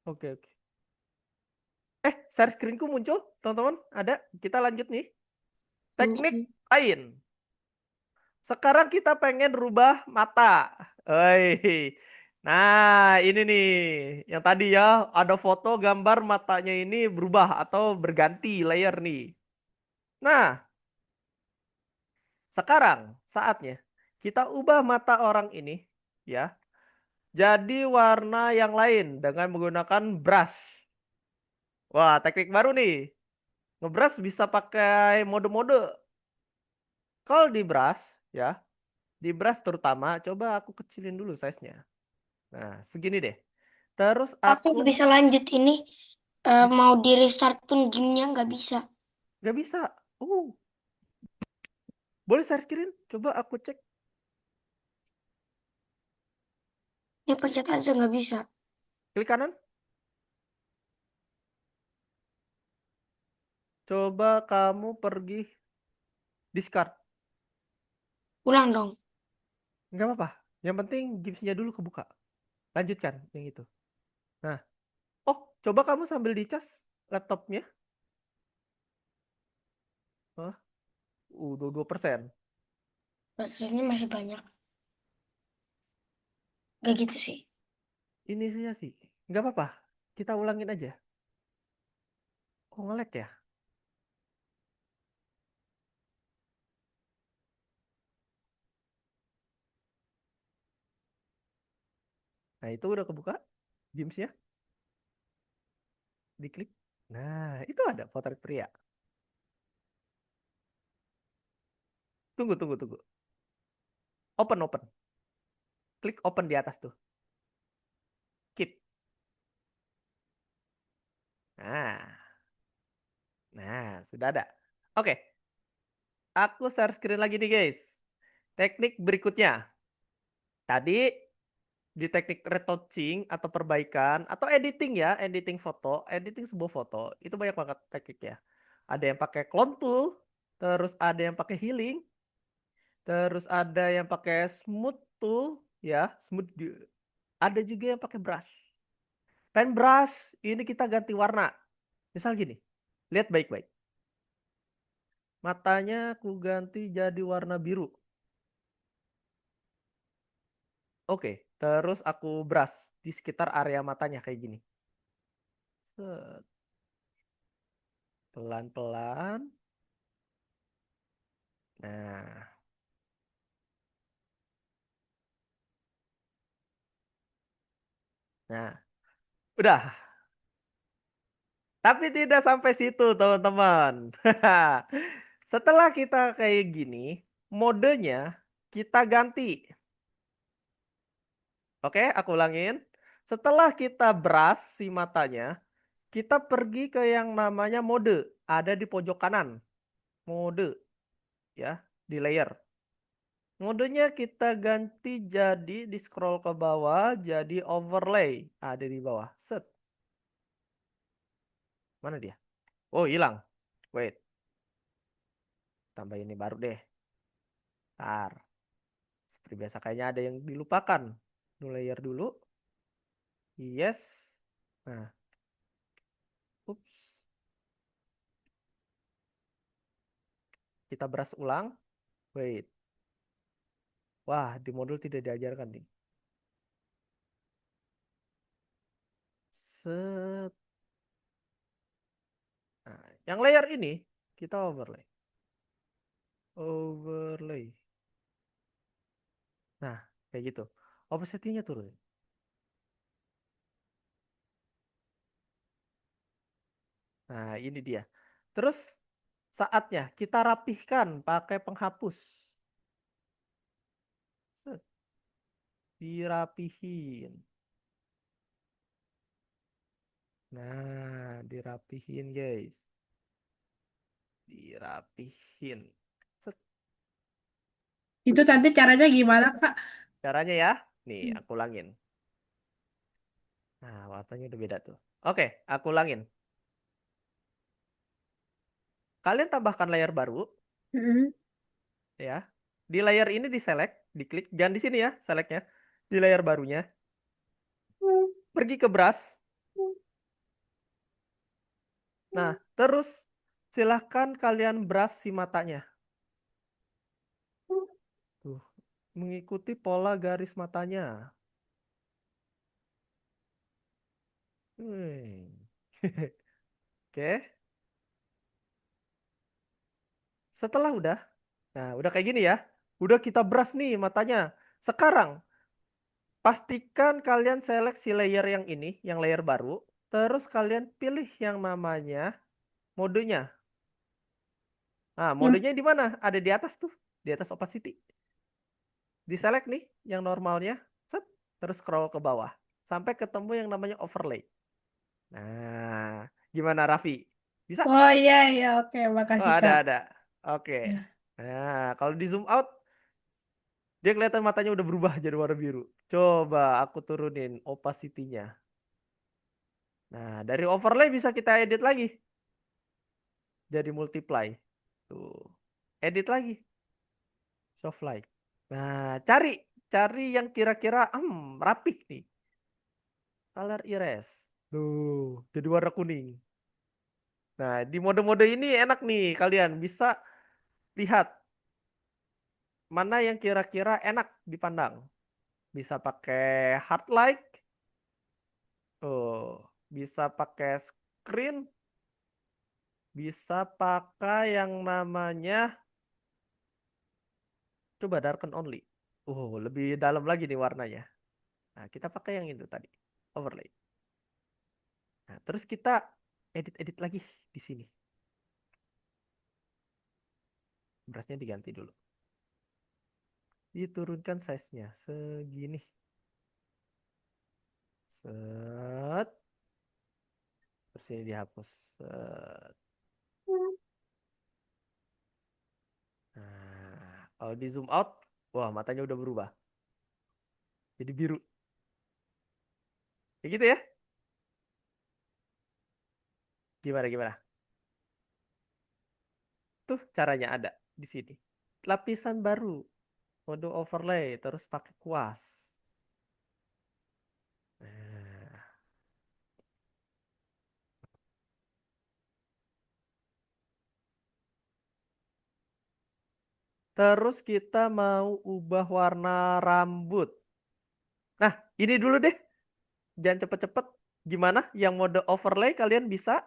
oke, oke. Share screenku muncul, teman-teman. Ada. Kita lanjut nih. Teknik lain. Sekarang kita pengen rubah mata. Oi. Nah, ini nih. Yang tadi ya, ada foto gambar matanya ini berubah atau berganti layer nih. Nah, sekarang saatnya kita ubah mata orang ini ya jadi warna yang lain dengan menggunakan brush. Wah, teknik baru nih. Ngebrush bisa pakai mode-mode. Kalau di brush ya, di brush terutama coba aku kecilin dulu size-nya. Nah, segini deh. Terus Aku nggak bisa lanjut ini. bisa Mau di restart pun gamenya nggak bisa. nggak bisa. Uh, boleh share screen? Coba aku cek. Ini pencet aja nggak bisa. Klik kanan. Coba kamu pergi discard. Ulang dong. Nggak apa-apa. Yang penting gipsnya dulu kebuka. Lanjutkan yang itu. Nah, oh, coba kamu sambil dicas laptopnya. Hah? 22%. Prosesnya masih banyak. Gak gitu sih. Ini saja sih. Nggak apa-apa. Kita ulangin aja. Kok nge-lag ya? Nah, itu udah kebuka. Gimsnya. Diklik. Nah, itu ada potret pria. Tunggu, tunggu, tunggu. Open, open. Klik open di atas tuh. Keep. Nah, nah sudah ada. Oke, aku share screen lagi nih guys. Teknik berikutnya. Tadi di teknik retouching atau perbaikan atau editing ya, editing foto, editing sebuah foto, itu banyak banget tekniknya. Ada yang pakai clone tool, terus ada yang pakai healing, terus ada yang pakai smooth tool ya, ada juga yang pakai brush. Pen brush ini kita ganti warna. Misal gini, lihat baik-baik. Matanya aku ganti jadi warna biru. Oke, terus aku brush di sekitar area matanya kayak gini. Set. Pelan-pelan. Nah, nah, udah. Tapi tidak sampai situ, teman-teman. Setelah kita kayak gini, modenya kita ganti. Oke, aku ulangin. Setelah kita brush si matanya, kita pergi ke yang namanya mode. Ada di pojok kanan. Mode, ya, di layer. Modenya kita ganti jadi di scroll ke bawah, jadi overlay. Ada di bawah. Set. Mana dia? Oh, hilang. Wait. Tambah ini baru deh. Ntar. Seperti biasa kayaknya ada yang dilupakan. New layer dulu. Yes. Nah. Ups. Kita brush ulang. Wait. Wah, di modul tidak diajarkan nih. Set. Nah, yang layer ini kita overlay. Overlay. Nah, kayak gitu. Opacity-nya turun. Nah, ini dia. Terus saatnya kita rapihkan pakai penghapus. Set. Dirapihin. Nah, dirapihin guys. Dirapihin. Set. Itu tadi caranya gimana, Kak? Caranya ya. Nih, aku ulangin. Nah, warnanya udah beda tuh. Oke, aku ulangin. Kalian tambahkan layer baru Mm-mm. ya. Di layer ini di select, diklik. Jangan di sini ya, selectnya. Di layer barunya. Pergi ke brush. Nah, terus silahkan kalian brush si matanya. Tuh, mengikuti pola garis matanya. Oke. Setelah udah, nah udah kayak gini ya. Udah kita brush nih matanya. Sekarang pastikan kalian seleksi layer yang ini, yang layer baru. Terus kalian pilih yang namanya modenya. Nah, Yang modenya di mana? Ada di atas tuh, di atas opacity. Di select nih yang normalnya, set, terus scroll ke bawah sampai ketemu yang namanya overlay. Nah, gimana Raffi? Bisa? Oh iya iya oke Oh, makasih ada Kak. ada. Oke. Ya. Nah, kalau di zoom out dia kelihatan matanya udah berubah jadi warna biru. Coba aku turunin opacity-nya. Nah, dari overlay bisa kita edit lagi. Jadi multiply. Tuh. Edit lagi. Soft light. Nah, cari yang kira-kira rapih nih. Color erase. Tuh, jadi warna kuning. Nah, di mode-mode ini enak nih kalian bisa lihat mana yang kira-kira enak dipandang. Bisa pakai hard light. Oh, bisa pakai screen, bisa pakai yang namanya coba darken only. Oh, lebih dalam lagi nih warnanya. Nah, kita pakai yang itu tadi, overlay. Nah, terus kita edit-edit lagi di sini. Brushnya diganti dulu. Diturunkan size-nya segini. Set. Terus ini dihapus. Set. Nah, kalau di zoom out Wah, matanya udah berubah. Jadi biru. Kayak gitu ya? Gimana, gimana? Tuh caranya ada di sini. Lapisan baru. Mode overlay. Terus pakai kuas. Nah, terus kita mau ubah warna rambut. Nah, ini dulu deh. Jangan cepet-cepet. Gimana? Yang mode overlay kalian bisa?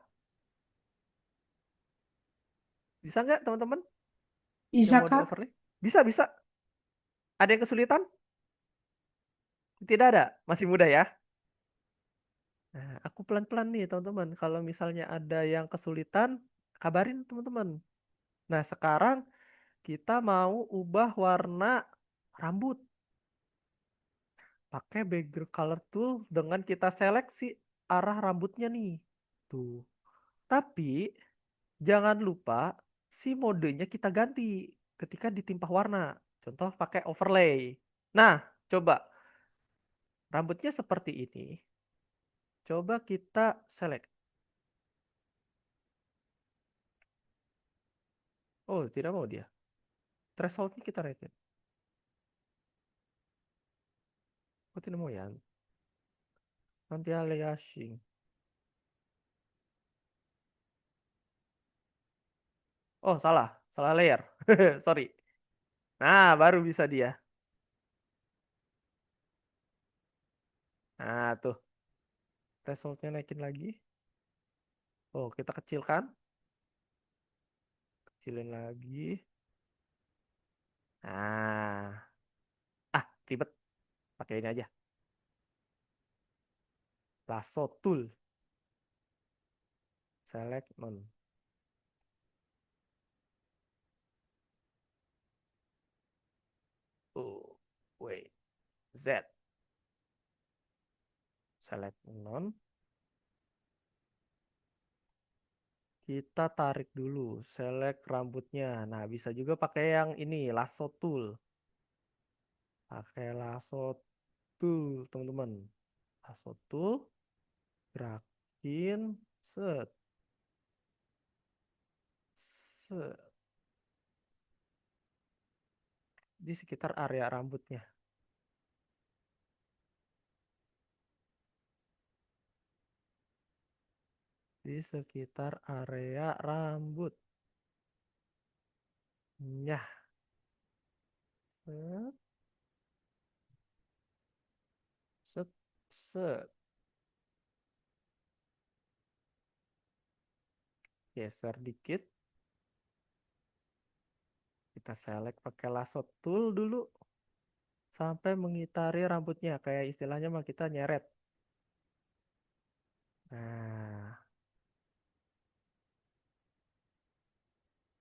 Bisa nggak teman-teman? Yang Bisa, mode Kak? overlay? Bisa, bisa. Ada yang kesulitan? Tidak ada. Masih mudah ya. Nah, aku pelan-pelan nih teman-teman. Kalau misalnya ada yang kesulitan, kabarin teman-teman. Nah, sekarang kita mau ubah warna rambut. Pakai background color tool dengan kita seleksi arah rambutnya nih. Tuh. Tapi jangan lupa si modenya kita ganti ketika ditimpah warna. Contoh pakai overlay. Nah, coba rambutnya seperti ini. Coba kita select. Oh, tidak mau dia. Thresholdnya kita rated. Oh, tidak mau ya. Nanti aliasing. Oh, salah. Salah layer. Sorry. Nah, baru bisa dia. Nah, tuh. Thresholdnya naikin lagi. Oh, kita kecilkan. Kecilin lagi. Nah. Ah, ribet. Pakai ini aja. Lasso tool. Select none. Oh, wait. Z. Select none. Kita tarik dulu. Select rambutnya. Nah, bisa juga pakai yang ini. Lasso tool. Pakai lasso tool, teman-teman. Lasso tool. Gerakin. Set. Set. Di sekitar area rambutnya. Di sekitar area rambut. Nyah. Set. Set. Set. Geser dikit. Kita select pakai lasso tool dulu. Sampai mengitari rambutnya. Kayak istilahnya mah kita nyeret. Nah.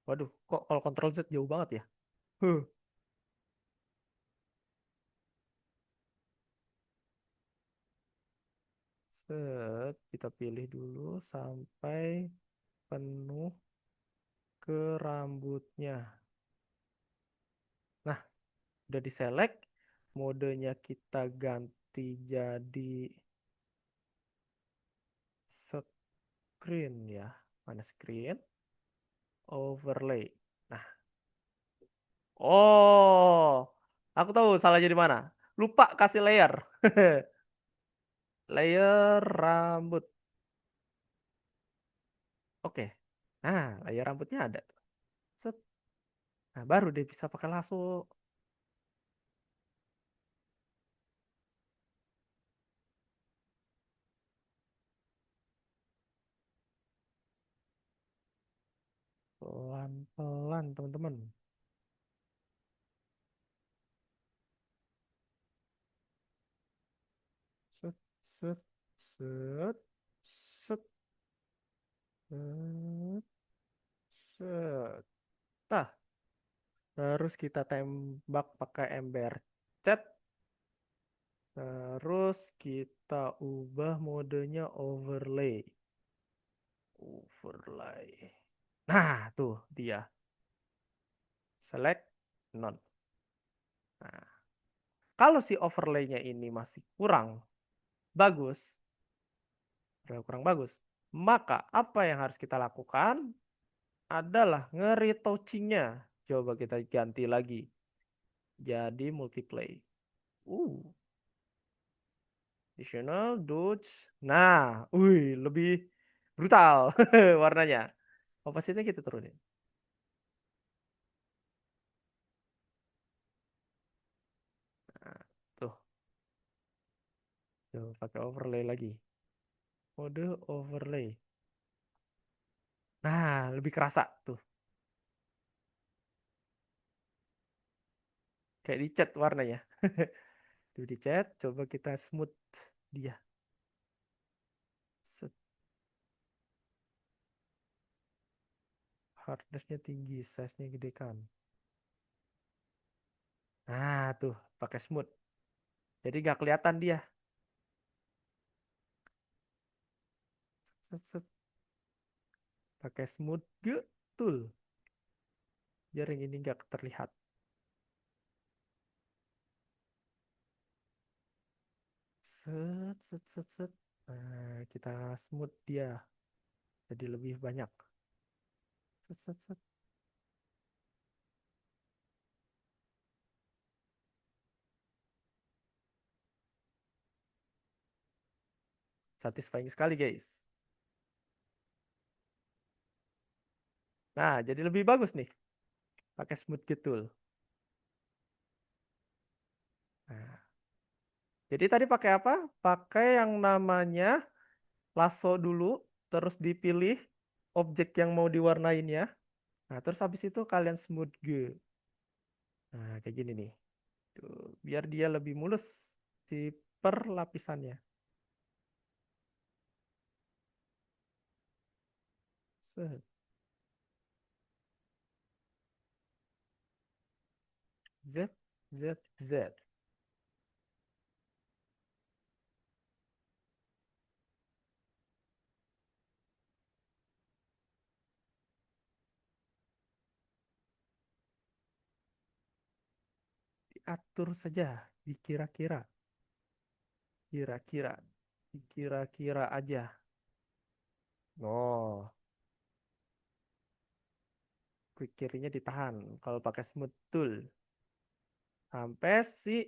Waduh, kok kalau Ctrl Z jauh banget ya? Huh. Set, kita pilih dulu sampai penuh ke rambutnya. Nah, udah diselect, modenya kita ganti jadi screen ya. Mana screen? Overlay. Nah, oh, aku tahu salahnya di mana. Lupa kasih layer. Layer rambut. Oke. Nah, layer rambutnya ada. Set. Nah, baru deh bisa pakai lasso. Pelan-pelan, teman-teman. Set, set, set, set, set, set. Nah, terus kita tembak pakai ember cat. Terus kita ubah modenya overlay. Overlay. Nah, tuh dia. Select none. Nah, kalau si overlay-nya ini masih kurang bagus, maka apa yang harus kita lakukan adalah nge-retouching-nya. Coba kita ganti lagi jadi multiplay. Additional dodge. Nah, lebih brutal warnanya. Opacity kita turunin. Nah, tuh. Coba pakai overlay lagi. Mode overlay. Nah, lebih kerasa tuh. Kayak di cat warnanya. Tuh di cat, coba kita smooth dia. Set. Hardness-nya tinggi, size-nya gedekan. Nah, tuh, pakai smooth. Jadi nggak kelihatan dia. Set, set. Pakai smooth tool. Biar yang ini nggak terlihat. Set, set, set, set. Nah, kita smooth dia. Jadi lebih banyak. Set, set, set. Satisfying sekali, guys. Nah, jadi lebih bagus nih. Pakai smooth tool. Nah, jadi tadi pakai apa? Pakai yang namanya lasso dulu, terus dipilih objek yang mau diwarnain ya. Nah, terus habis itu kalian smooth G. Nah, kayak gini nih. Tuh, biar dia lebih mulus si perlapisannya. Set. Z, Z, Z. Diatur saja, dikira-kira. Kira-kira. Dikira-kira aja. Oh, quick kirinya ditahan kalau pakai smooth tool. Sampai si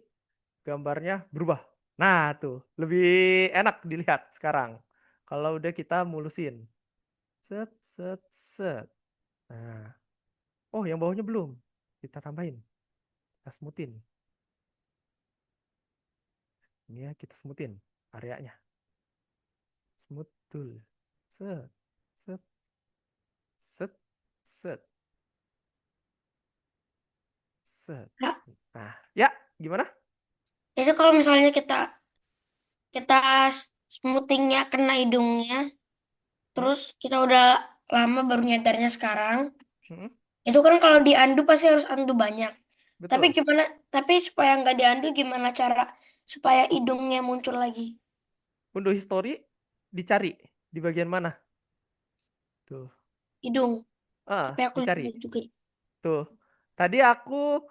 gambarnya berubah. Nah, tuh, lebih enak dilihat sekarang. Kalau udah kita mulusin. Set, set, set. Nah. Oh, yang bawahnya belum. Kita tambahin. Kita smoothin. Ini ya, kita smoothin areanya. Smooth tool. Set, set, set, set, set. Ya, Nah, ya, gimana? itu kalau misalnya kita smoothingnya kena hidungnya, Hmm? terus kita udah lama baru nyadarnya sekarang. Hmm? Itu kan kalau diandu pasti harus andu banyak. Tapi Betul. gimana? Tapi supaya nggak diandu, gimana cara supaya hidungnya muncul lagi? Undo history dicari di bagian mana? Tuh. Hidung. Tapi aku Dicari. lihat juga. Tuh. Tadi aku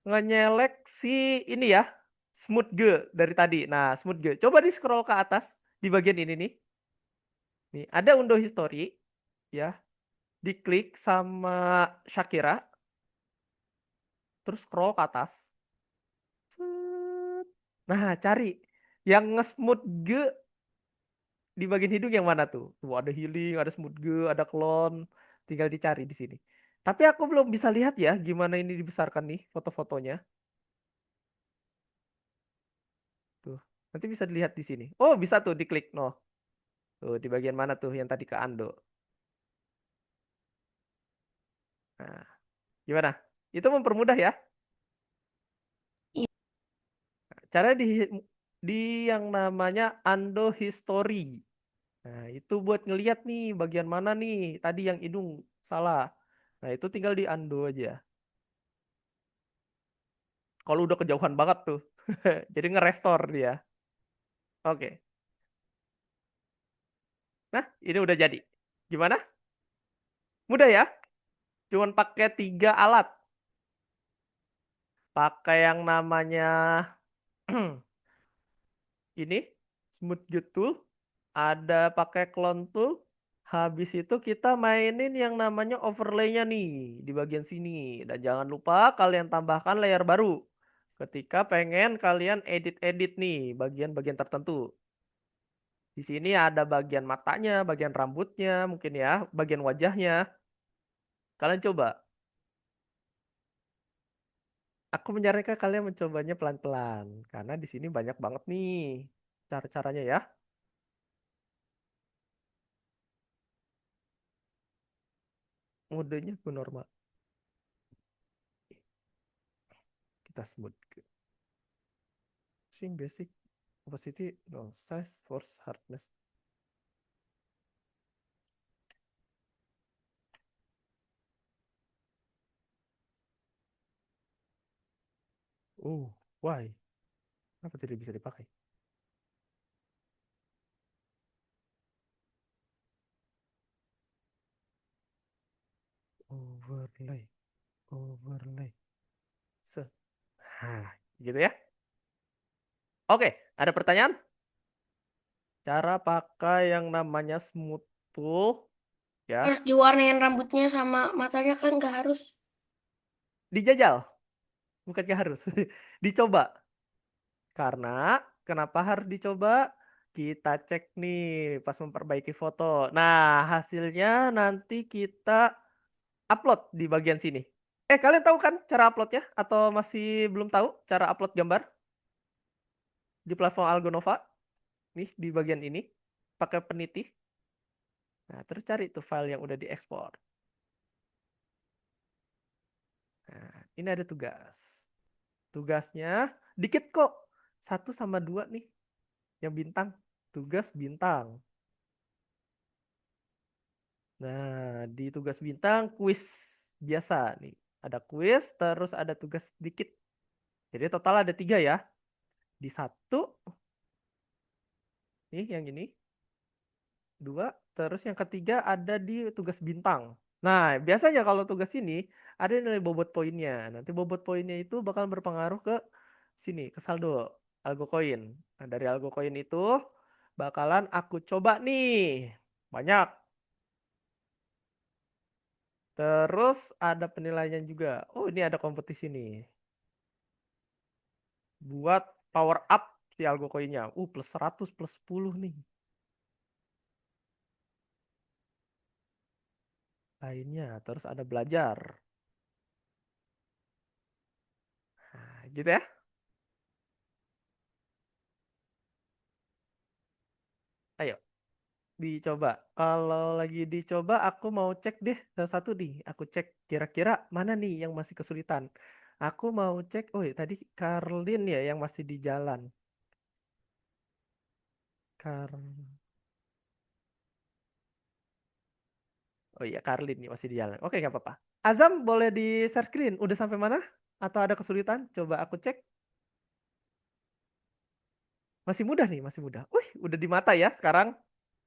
ngenyelek si ini ya, smooth G dari tadi. Nah, smooth G. Coba di scroll ke atas di bagian ini nih. Nih, ada undo history ya. Diklik sama Shakira, terus scroll ke atas. Set. Nah, cari yang nge-smooth G di bagian hidung yang mana tuh? Tuh ada healing, ada smooth G, ada clone. Tinggal dicari di sini. Tapi aku belum bisa lihat ya gimana ini dibesarkan nih foto-fotonya. Tuh, nanti bisa dilihat di sini. Oh, bisa tuh diklik. No. Tuh, di bagian mana tuh yang tadi ke Ando. Nah, gimana? Itu mempermudah ya. Iya. Cara di yang namanya Ando History. Nah, itu buat ngeliat nih bagian mana nih tadi yang hidung salah. Nah, itu tinggal di undo aja. Kalau udah kejauhan banget tuh. Jadi nge-restore dia. Oke. Nah, ini udah jadi. Gimana? Mudah ya? Cuman pakai 3 alat. pakai yang namanya ini smooth Good tool, ada pakai clone tool. Habis itu kita mainin yang namanya overlay-nya nih di bagian sini. Dan jangan lupa kalian tambahkan layer baru ketika pengen kalian edit-edit nih bagian-bagian tertentu. Di sini ada bagian matanya, bagian rambutnya, mungkin ya, bagian wajahnya. Kalian coba. Aku menyarankan kalian mencobanya pelan-pelan karena di sini banyak banget nih cara-caranya ya. Modenya aku normal. Kita smooth. Sing basic opacity no size force hardness. Why? Kenapa tidak bisa dipakai? Overlay, overlay. Nah, gitu ya. Oke, ada pertanyaan? Cara pakai yang namanya smooth tool ya. Harus diwarnain rambutnya sama matanya kan nggak harus. Dijajal, bukannya harus. Dicoba. Karena kenapa harus dicoba? Kita cek nih pas memperbaiki foto. Nah, hasilnya nanti kita upload di bagian sini. Kalian tahu kan cara uploadnya? Atau masih belum tahu cara upload gambar di platform Algonova? Nih, di bagian ini. Pakai peniti. Nah, terus cari tuh file yang udah diekspor. Nah, ini ada tugas. Tugasnya dikit kok. 1 sama 2 nih. Yang bintang. Tugas bintang. Nah, di tugas bintang kuis biasa nih. Ada kuis, terus ada tugas sedikit. Jadi total ada 3 ya. Di 1, nih yang ini. 2, terus yang ketiga ada di tugas bintang. Nah, biasanya kalau tugas ini ada nilai bobot poinnya. Nanti bobot poinnya itu bakal berpengaruh ke sini, ke saldo Algo Coin. Nah, dari Algo Coin itu bakalan aku coba nih. Banyak. Terus ada penilaian juga. Oh, ini ada kompetisi nih. Buat power up si Algo Coin-nya. Plus 100, plus 10 nih. Lainnya. Terus ada belajar. Nah, gitu ya. Ayo, dicoba. Kalau lagi dicoba, aku mau cek deh satu nih. Aku cek kira-kira mana nih yang masih kesulitan. Aku mau cek. Oh, ya, tadi Karlin ya yang masih di jalan. Kar. Oh iya, Karlin nih masih di jalan. Oke, nggak apa-apa. Azam boleh di share screen. Udah sampai mana? Atau ada kesulitan? Coba aku cek. Masih mudah nih, masih mudah. Wih, udah di mata ya sekarang.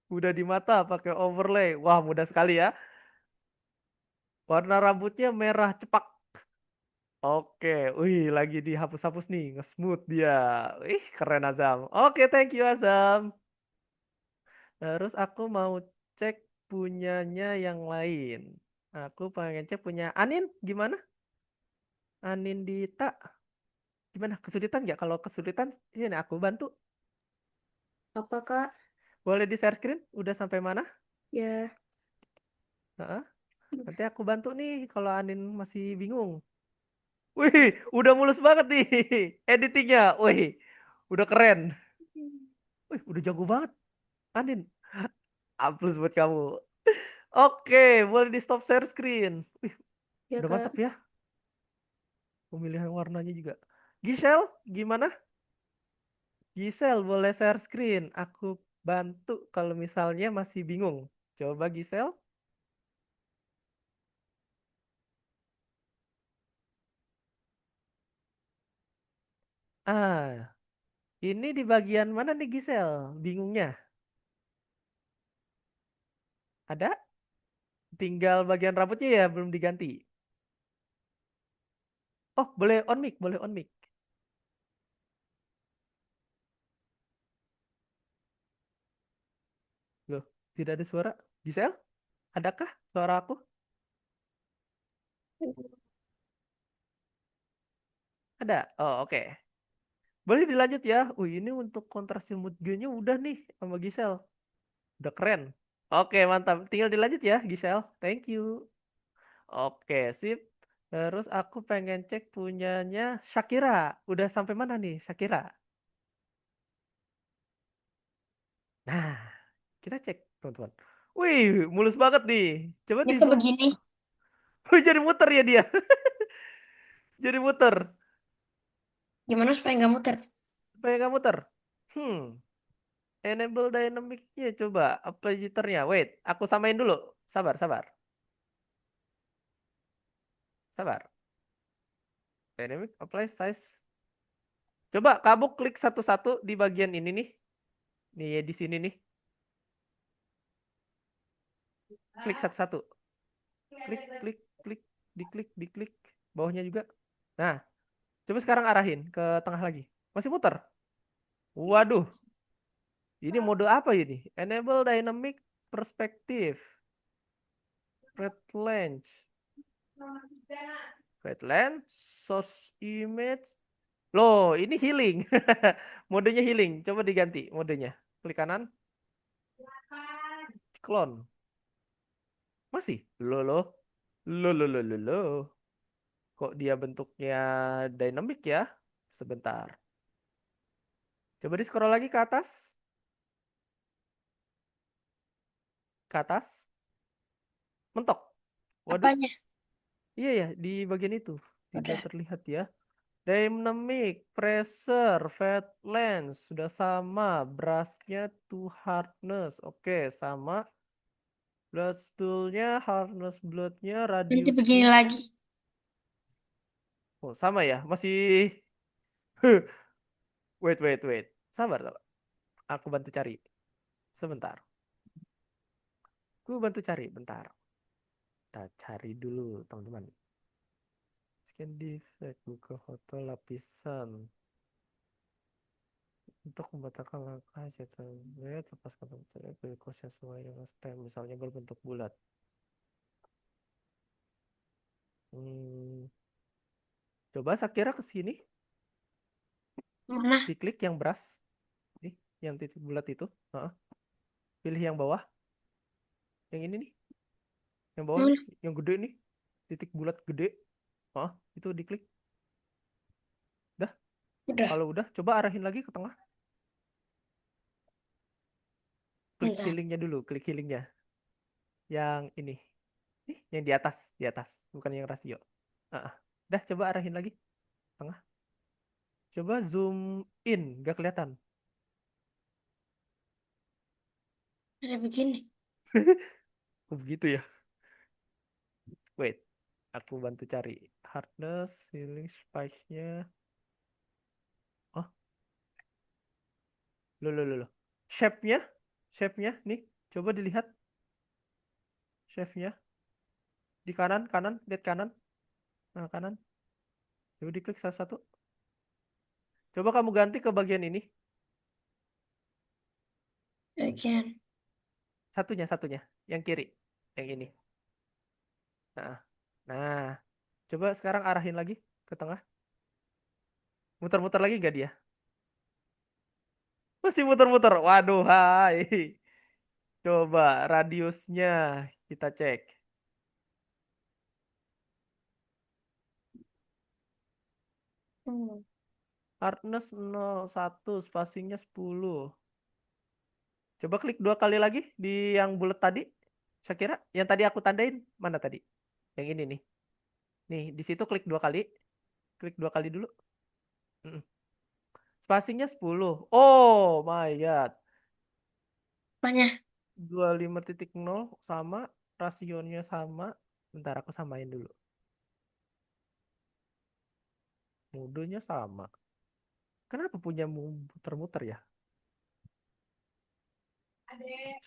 Udah di mata pakai overlay. Wah, mudah sekali ya. Warna rambutnya merah cepak. Oke, wih lagi dihapus-hapus nih, nge-smooth dia. Ih, keren Azam. Oke, thank you Azam. Terus aku mau cek punyanya yang lain. Aku pengen cek punya Anin, gimana? Anin Dita, gimana? Kesulitan nggak? Kalau kesulitan, ini aku bantu. Apa, Kak? Boleh di share screen? Udah sampai mana? Ya, Heeh. Nanti aku bantu nih kalau Anin masih bingung. Wih, udah mulus banget nih editingnya. Wih, udah keren. Wih, udah jago banget, Anin. Plus buat kamu. Oke, boleh di stop share screen. Wih, ya, udah Kak. mantap ya. Pemilihan warnanya juga. Gisel, gimana? Gisel, boleh share screen. Aku bantu kalau misalnya masih bingung. Coba Gisel. Ah, ini di bagian mana nih Gisel? Bingungnya. Ada? Tinggal bagian rambutnya ya belum diganti. Oh, boleh on mic, boleh on mic. Loh, tidak ada suara. Gisel, adakah suara aku? Ada. Oh, oke. Boleh dilanjut ya. Ini untuk kontraksi mood nya udah nih sama Gisel. Udah keren. Oke, mantap. Tinggal dilanjut ya, Gisel. Thank you. Oke, sip. Terus aku pengen cek punyanya Shakira. Udah sampai mana nih, Shakira? Nah, kita cek, teman-teman. Wih, mulus banget nih. Coba Ini di tuh zoom. begini. Wih, jadi muter ya dia. Jadi muter. Gimana supaya nggak muter? Supaya nggak muter. Hmm, enable dynamic-nya coba. Apa jitternya? Wait, aku samain dulu. Sabar, sabar. Sabar. Dynamic apply size. Coba kamu klik satu-satu di bagian ini nih. Nih di sini nih. Klik satu-satu. Klik, klik, klik, diklik, diklik. Bawahnya juga. Nah, coba sekarang arahin ke tengah lagi. Masih muter. Waduh, ini mode apa ini? Enable dynamic perspective. Red lens. Red lens. Source image. Loh, ini healing. Modenya healing. Coba diganti modenya. Klik kanan. Clone. Masih? Loh, loh. Loh, loh, loh, loh, loh. Kok dia bentuknya dynamic ya? Sebentar. Coba di scroll lagi ke atas. Ke atas. Mentok. Waduh. Apanya? Iya ya, di bagian itu. Tidak Udah. terlihat ya. Dynamic, pressure, fat lens. Sudah sama. Brushnya to hardness. Oke, sama. Blood stoolnya, hardness bloodnya, Nanti begini radiusnya. lagi. Oh, sama ya. Masih. Wait, wait, wait. Sabar, sabar. Aku bantu cari. Sebentar. Aku bantu cari, bentar. Kita cari dulu, teman-teman. Scan defect, buka foto lapisan. Untuk membatalkan langkah red, lepaskan komputernya berikut sesuai dengan stem, misalnya berbentuk bulat. Hmm, coba Shakira ke sini, Mana? diklik yang brush, nih, yang titik bulat itu. Heeh. Pilih yang bawah, yang ini nih, yang bawah nih, Mana? yang gede nih, titik bulat gede. Heeh, itu diklik. Dah, Udah. kalau udah, coba arahin lagi ke tengah. Klik Bentar. healingnya dulu, klik healingnya. Yang ini, nih, yang di atas, bukan yang rasio. Heeh. Dah, coba arahin lagi, tengah. Coba zoom in, gak kelihatan. Ada begini. Oh, begitu ya. Wait, aku bantu cari. Hardness, healing, spice-nya. Oh, loh. Shape-nya, shape-nya, nih. Coba dilihat shape-nya. Di kanan, kanan, lihat kanan. Nah, kanan. Coba diklik satu-satu. Coba kamu ganti ke bagian ini. Again. Satunya. Yang kiri. Yang ini. Nah, nah. Coba sekarang arahin lagi ke tengah. Muter-muter lagi gak dia? Masih muter-muter. Waduh, hai. Coba radiusnya kita cek. Hmm. Hardness 01, spacingnya 10. Coba klik 2 kali lagi di yang bulat tadi. Shakira, yang tadi aku tandain mana tadi? Yang ini nih. Nih, di situ klik 2 kali. Klik 2 kali dulu. Mm-mm. Spacingnya 10. Oh my god. Apanya? 25.0 sama, rasionya sama. Bentar aku samain dulu. Modenya sama. Kenapa punya muter-muter ya?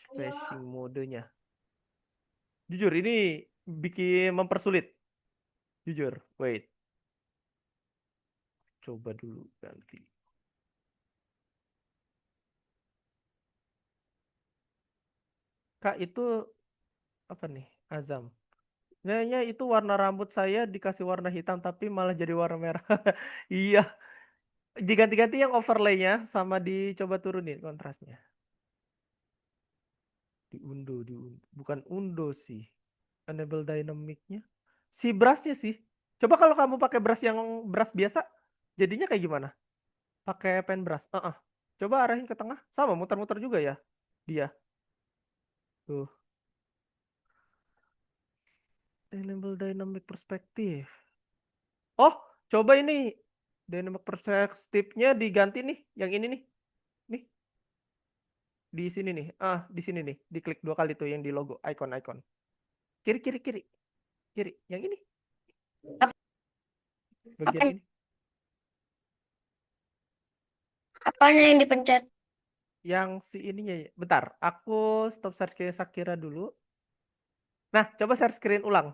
Spacing modenya. Jujur ini bikin mempersulit. Jujur. Wait. coba dulu ganti. Kak, itu apa nih? Azam. Kayaknya itu warna rambut saya dikasih warna hitam tapi malah jadi warna merah. Iya, diganti-ganti yang overlaynya sama dicoba turunin kontrasnya. Diundo. Bukan undo sih. Enable dynamicnya. Si brushnya sih. Coba kalau kamu pakai brush yang brush biasa, jadinya kayak gimana? Pakai pen brush. Coba arahin ke tengah. Sama, muter-muter juga ya. Dia. Tuh. Enable dynamic perspective. Oh, coba ini. Dynamic perspective-nya diganti nih. Yang ini nih. Nih. Di sini nih. Di sini nih. Diklik 2 kali tuh yang di logo. Icon-icon. Kiri, kiri, kiri. Kiri. Yang ini. Bagian Apa- ini. Apanya yang dipencet? Yang si ininya. Bentar. Aku stop share ke Shakira dulu. Nah, coba share screen ulang.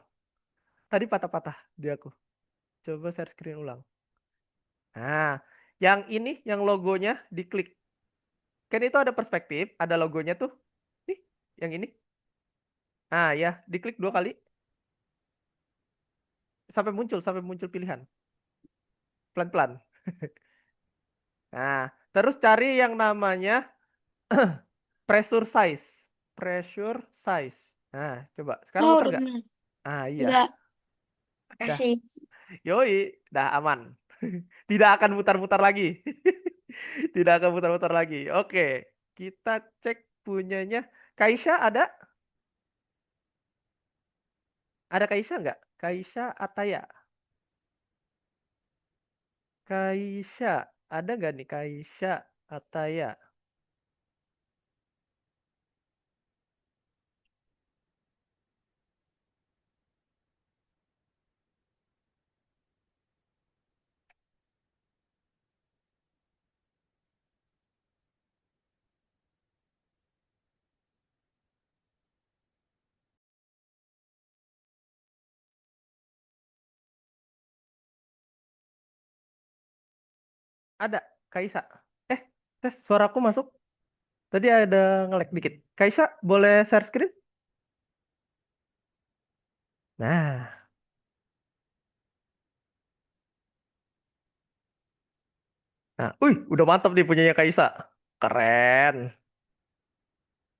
Tadi patah-patah di aku. Coba share screen ulang. Nah, yang ini, yang logonya diklik. Kan itu ada perspektif, ada logonya tuh. Nih, yang ini. Nah, ya, diklik 2 kali. Sampai muncul pilihan. Pelan-pelan. Nah, terus cari yang namanya pressure size. Pressure size. Nah, coba. Sekarang Oh, muter udah nggak? benar. Iya. Enggak. Dah. Kasih. Yoi, dah aman. Tidak akan mutar-mutar lagi. Tidak akan mutar-mutar lagi. Oke, kita cek punyanya. Kaisha ada? Ada Kaisha nggak? Kaisha Ataya. Kaisha. Ada nggak nih Kaisha Ataya? Ada Kaisha. Eh, tes suaraku masuk. Tadi ada nge-lag dikit. Kaisha, boleh share screen? Nah, udah mantap nih punyanya Kaisa. Keren.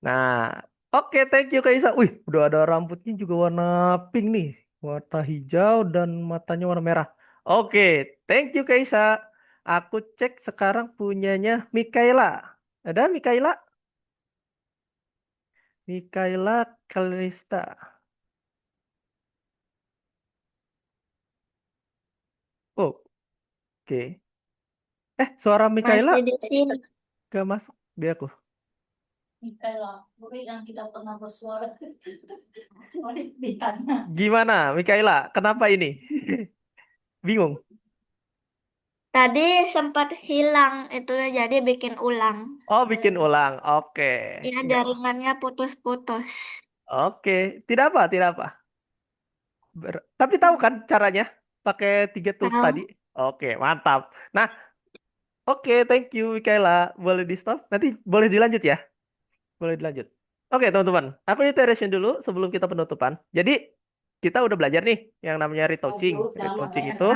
Nah, oke, thank you Kaisa. Udah ada rambutnya juga warna pink nih. Warna hijau dan matanya warna merah. Oke, thank you Kaisa. Aku cek sekarang punyanya Mikaela. Ada Mikaela? Mikaela Kalista. Oh, oke. Suara Mikaela Masih di sini. gak masuk di aku. Mikaela, bukan yang kita pernah bersuara sorry ditanya. Gimana, Mikaela? Kenapa ini? Bingung. Tadi sempat hilang itu jadi bikin ulang. Oh, bikin ulang. Oke. Ya, Nggak. jaringannya putus-putus. Oke, tidak apa, tidak apa. Tapi tahu kan caranya pakai 3 tools tadi? Tahu. Oke, mantap. Nah, oke, thank you, Mikaela. Boleh di stop? Nanti boleh dilanjut ya? Boleh dilanjut. Oke, teman-teman. Aku iteration dulu sebelum kita penutupan. Jadi, kita udah belajar nih yang namanya retouching. Retouching itu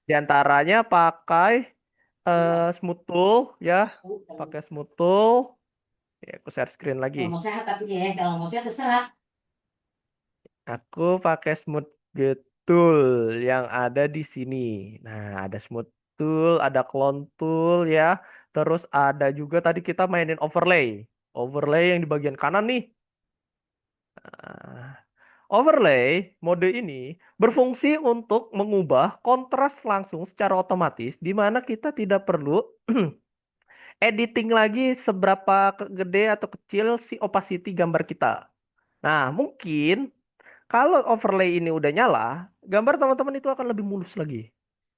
diantaranya pakai smooth tool ya, pakai smooth tool. Ya, aku share screen lagi. Kalau mau sehat tapi ya, kalau mau sehat terserah. Aku pakai smooth tool yang ada di sini. Nah, ada smooth tool, ada clone tool ya. Terus ada juga tadi kita mainin overlay. Overlay yang di bagian kanan nih. Nah, overlay mode ini berfungsi untuk mengubah kontras langsung secara otomatis di mana kita tidak perlu editing lagi seberapa gede atau kecil si opacity gambar kita. Nah, mungkin kalau overlay ini udah nyala, gambar teman-teman itu akan lebih mulus lagi.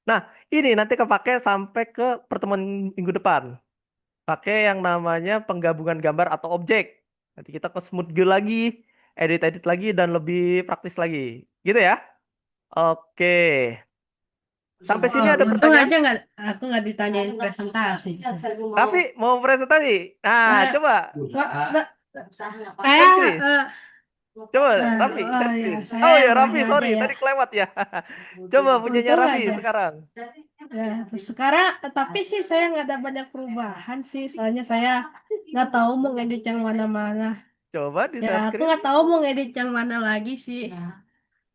Nah, ini nanti kepake sampai ke pertemuan minggu depan. Pakai yang namanya penggabungan gambar atau objek. Nanti kita ke smooth view lagi, edit-edit lagi, dan lebih praktis lagi. Gitu ya? Oke. Sampai sini ada Untung pertanyaan? aja aku nggak ditanyain presentasi. Raffi mau presentasi? Nah, Eh, coba saya share screen. eh, Coba Raffi share ya screen. saya Oh ya yang Raffi, maju aja sorry ya. tadi kelewat ya. Coba punyanya Untung Raffi aja. sekarang. Ya, terus sekarang tapi sih saya nggak ada banyak perubahan sih, soalnya saya nggak tahu mau ngedit yang mana-mana. Coba di Ya, share aku screen. nggak tahu mau ngedit yang mana lagi sih.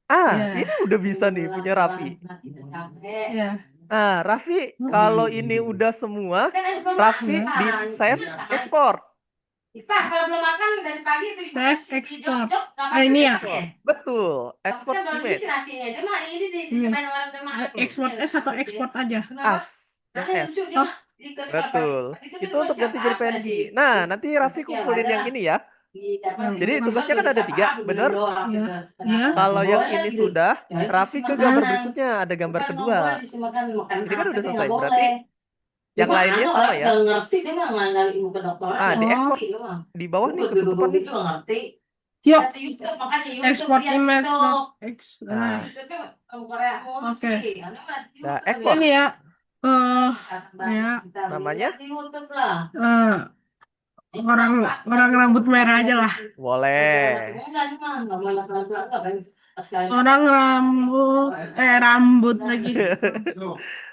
Ah, Ya, ini udah bisa nih punya Raffi. ya. Nah, Raffi, kalau ini udah semua, Raffi Ya. di save export. Pak, kalau belum makan dari pagi itu Save si export. Jok, Ah, ini ya. Export. Betul, export Kan baru image. diisi nasinya. Itu mah ini Ini. dicobain orang udah makan. Export S atau export aja? As, yang Ada S. lucu dia. Oh. Betul. Itu untuk ganti jadi PNG. Nah, nanti Raffi kumpulin yang ini ya. Jadi tugasnya kan ada 3, bener? Ya. Kalau yang ini sudah, Raffi ke gambar berikutnya, ada gambar kedua. Ini kan udah selesai, berarti yang lainnya sama ya. Ngerti dia mah nggak ilmu kedokteran. Ah, di Oh. ekspor di bawah nih ketutupan nih. Itu ngerti. Yuk, Lihat YouTube, makanya YouTube, export lihat image. YouTube. Nah. YouTube-nya orang Korea mulu Oke. sih. Anda lihat Nah, YouTube ekspor. Ini ya. Ya. Namanya? Lihat di YouTube lah. Orang rambut merah aja lah. Boleh. Orang rambut lagi.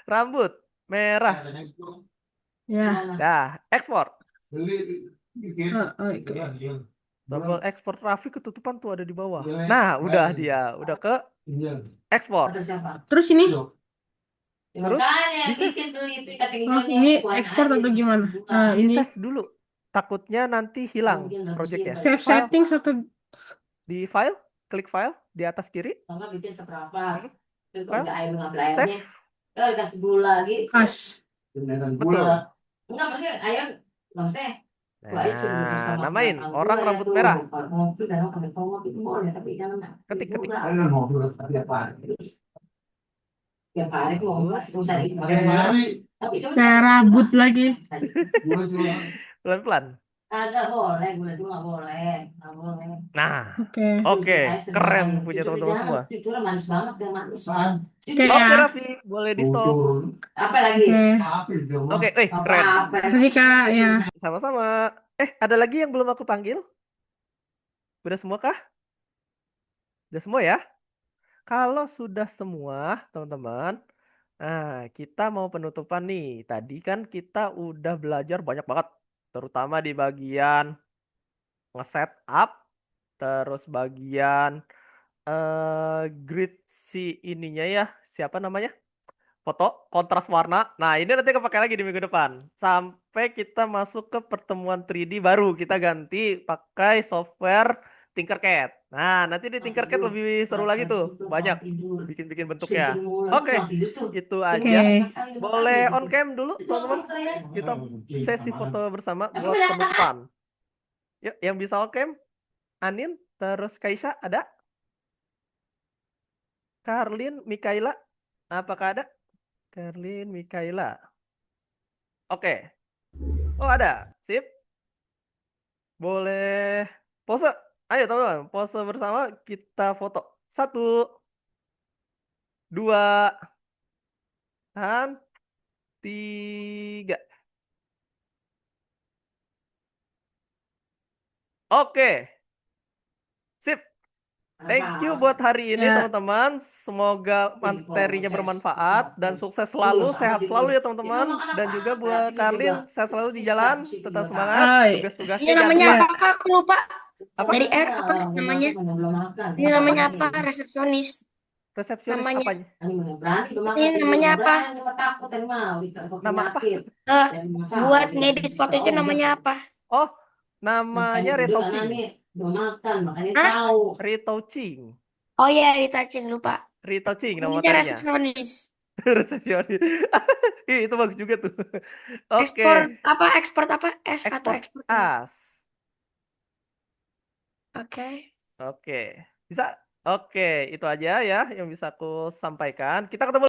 Rambut merah. Ya. Dah, ekspor. Oke. Tombol ekspor Raffi ketutupan tuh ada di bawah. Nah, udah dia, udah ke ekspor. Terus ini? Terus Ini ekspor atau gimana? Di Ini save dulu. Takutnya nanti hilang projectnya. save File. settings atau Di file, klik file di atas kiri. Bikin seberapa? File. Save. Save. Kalau dikasih gula gitu. as? Betul. Enggak, maksudnya ayam maksudnya Nah, namain orang rambut merah. Ketik. Kayak rambut lagi. Pelan-pelan. Agak boleh, gula itu nggak boleh. Nah, Oke. oke, keren punya teman-teman semua. Cucurnya manis banget, dia manis. Oke, Raffi, boleh di stop. Apa lagi? Oke, keren. Kasih Kak ya. Sama-sama. Ada lagi yang belum aku panggil? Udah semua kah? Udah semua ya? Kalau sudah semua, teman-teman, nah kita mau penutupan nih. Tadi kan kita udah belajar banyak banget, terutama di bagian nge-setup, terus bagian grid si ininya ya, siapa namanya? Foto, kontras warna. Nah, ini nanti kepakai lagi di minggu depan. Sampai kita masuk ke pertemuan 3D baru. Kita ganti pakai software Tinkercad. Nah, nanti di Tinkercad lebih seru lagi tuh. Banyak bikin-bikin bentuknya. Oke, itu aja. Boleh on cam dulu, teman-teman. Kita sesi foto bersama buat penutupan. Yuk, yang bisa on cam. Anin, terus Kaisa, ada? Karlin, Mikaela, apakah ada? Karlin, Mikaela. Oke. Oh, ada. Sip. Boleh pose. Ayo, teman-teman. Pose bersama kita foto. 1, 2, dan 3. Oke. Sip. Thank you buat hari ini, teman-teman. Semoga materinya bermanfaat dan sukses selalu, sehat selalu ya, teman-teman. Dan juga buat Karlin, sehat selalu di jalan, tetap semangat. Tugas-tugasnya Ini jangan namanya lupa. apa Kak? Aku lupa. Apa? Dari R apa namanya? Ini namanya apa? Resepsionis. Resepsionis Namanya. apanya? Ini namanya apa? Nama apa? Buat ngedit foto itu namanya apa? Oh, namanya retouching. Retouching. Oh iya, retouching, lupa. Retouching nama Ini materinya. resepsionis. Resepsionis. Itu bagus juga tuh. Oke. Ekspor apa? S atau ekspor? As. Oke. Oke. Bisa? Oke, itu aja ya yang bisa aku sampaikan. Kita ketemu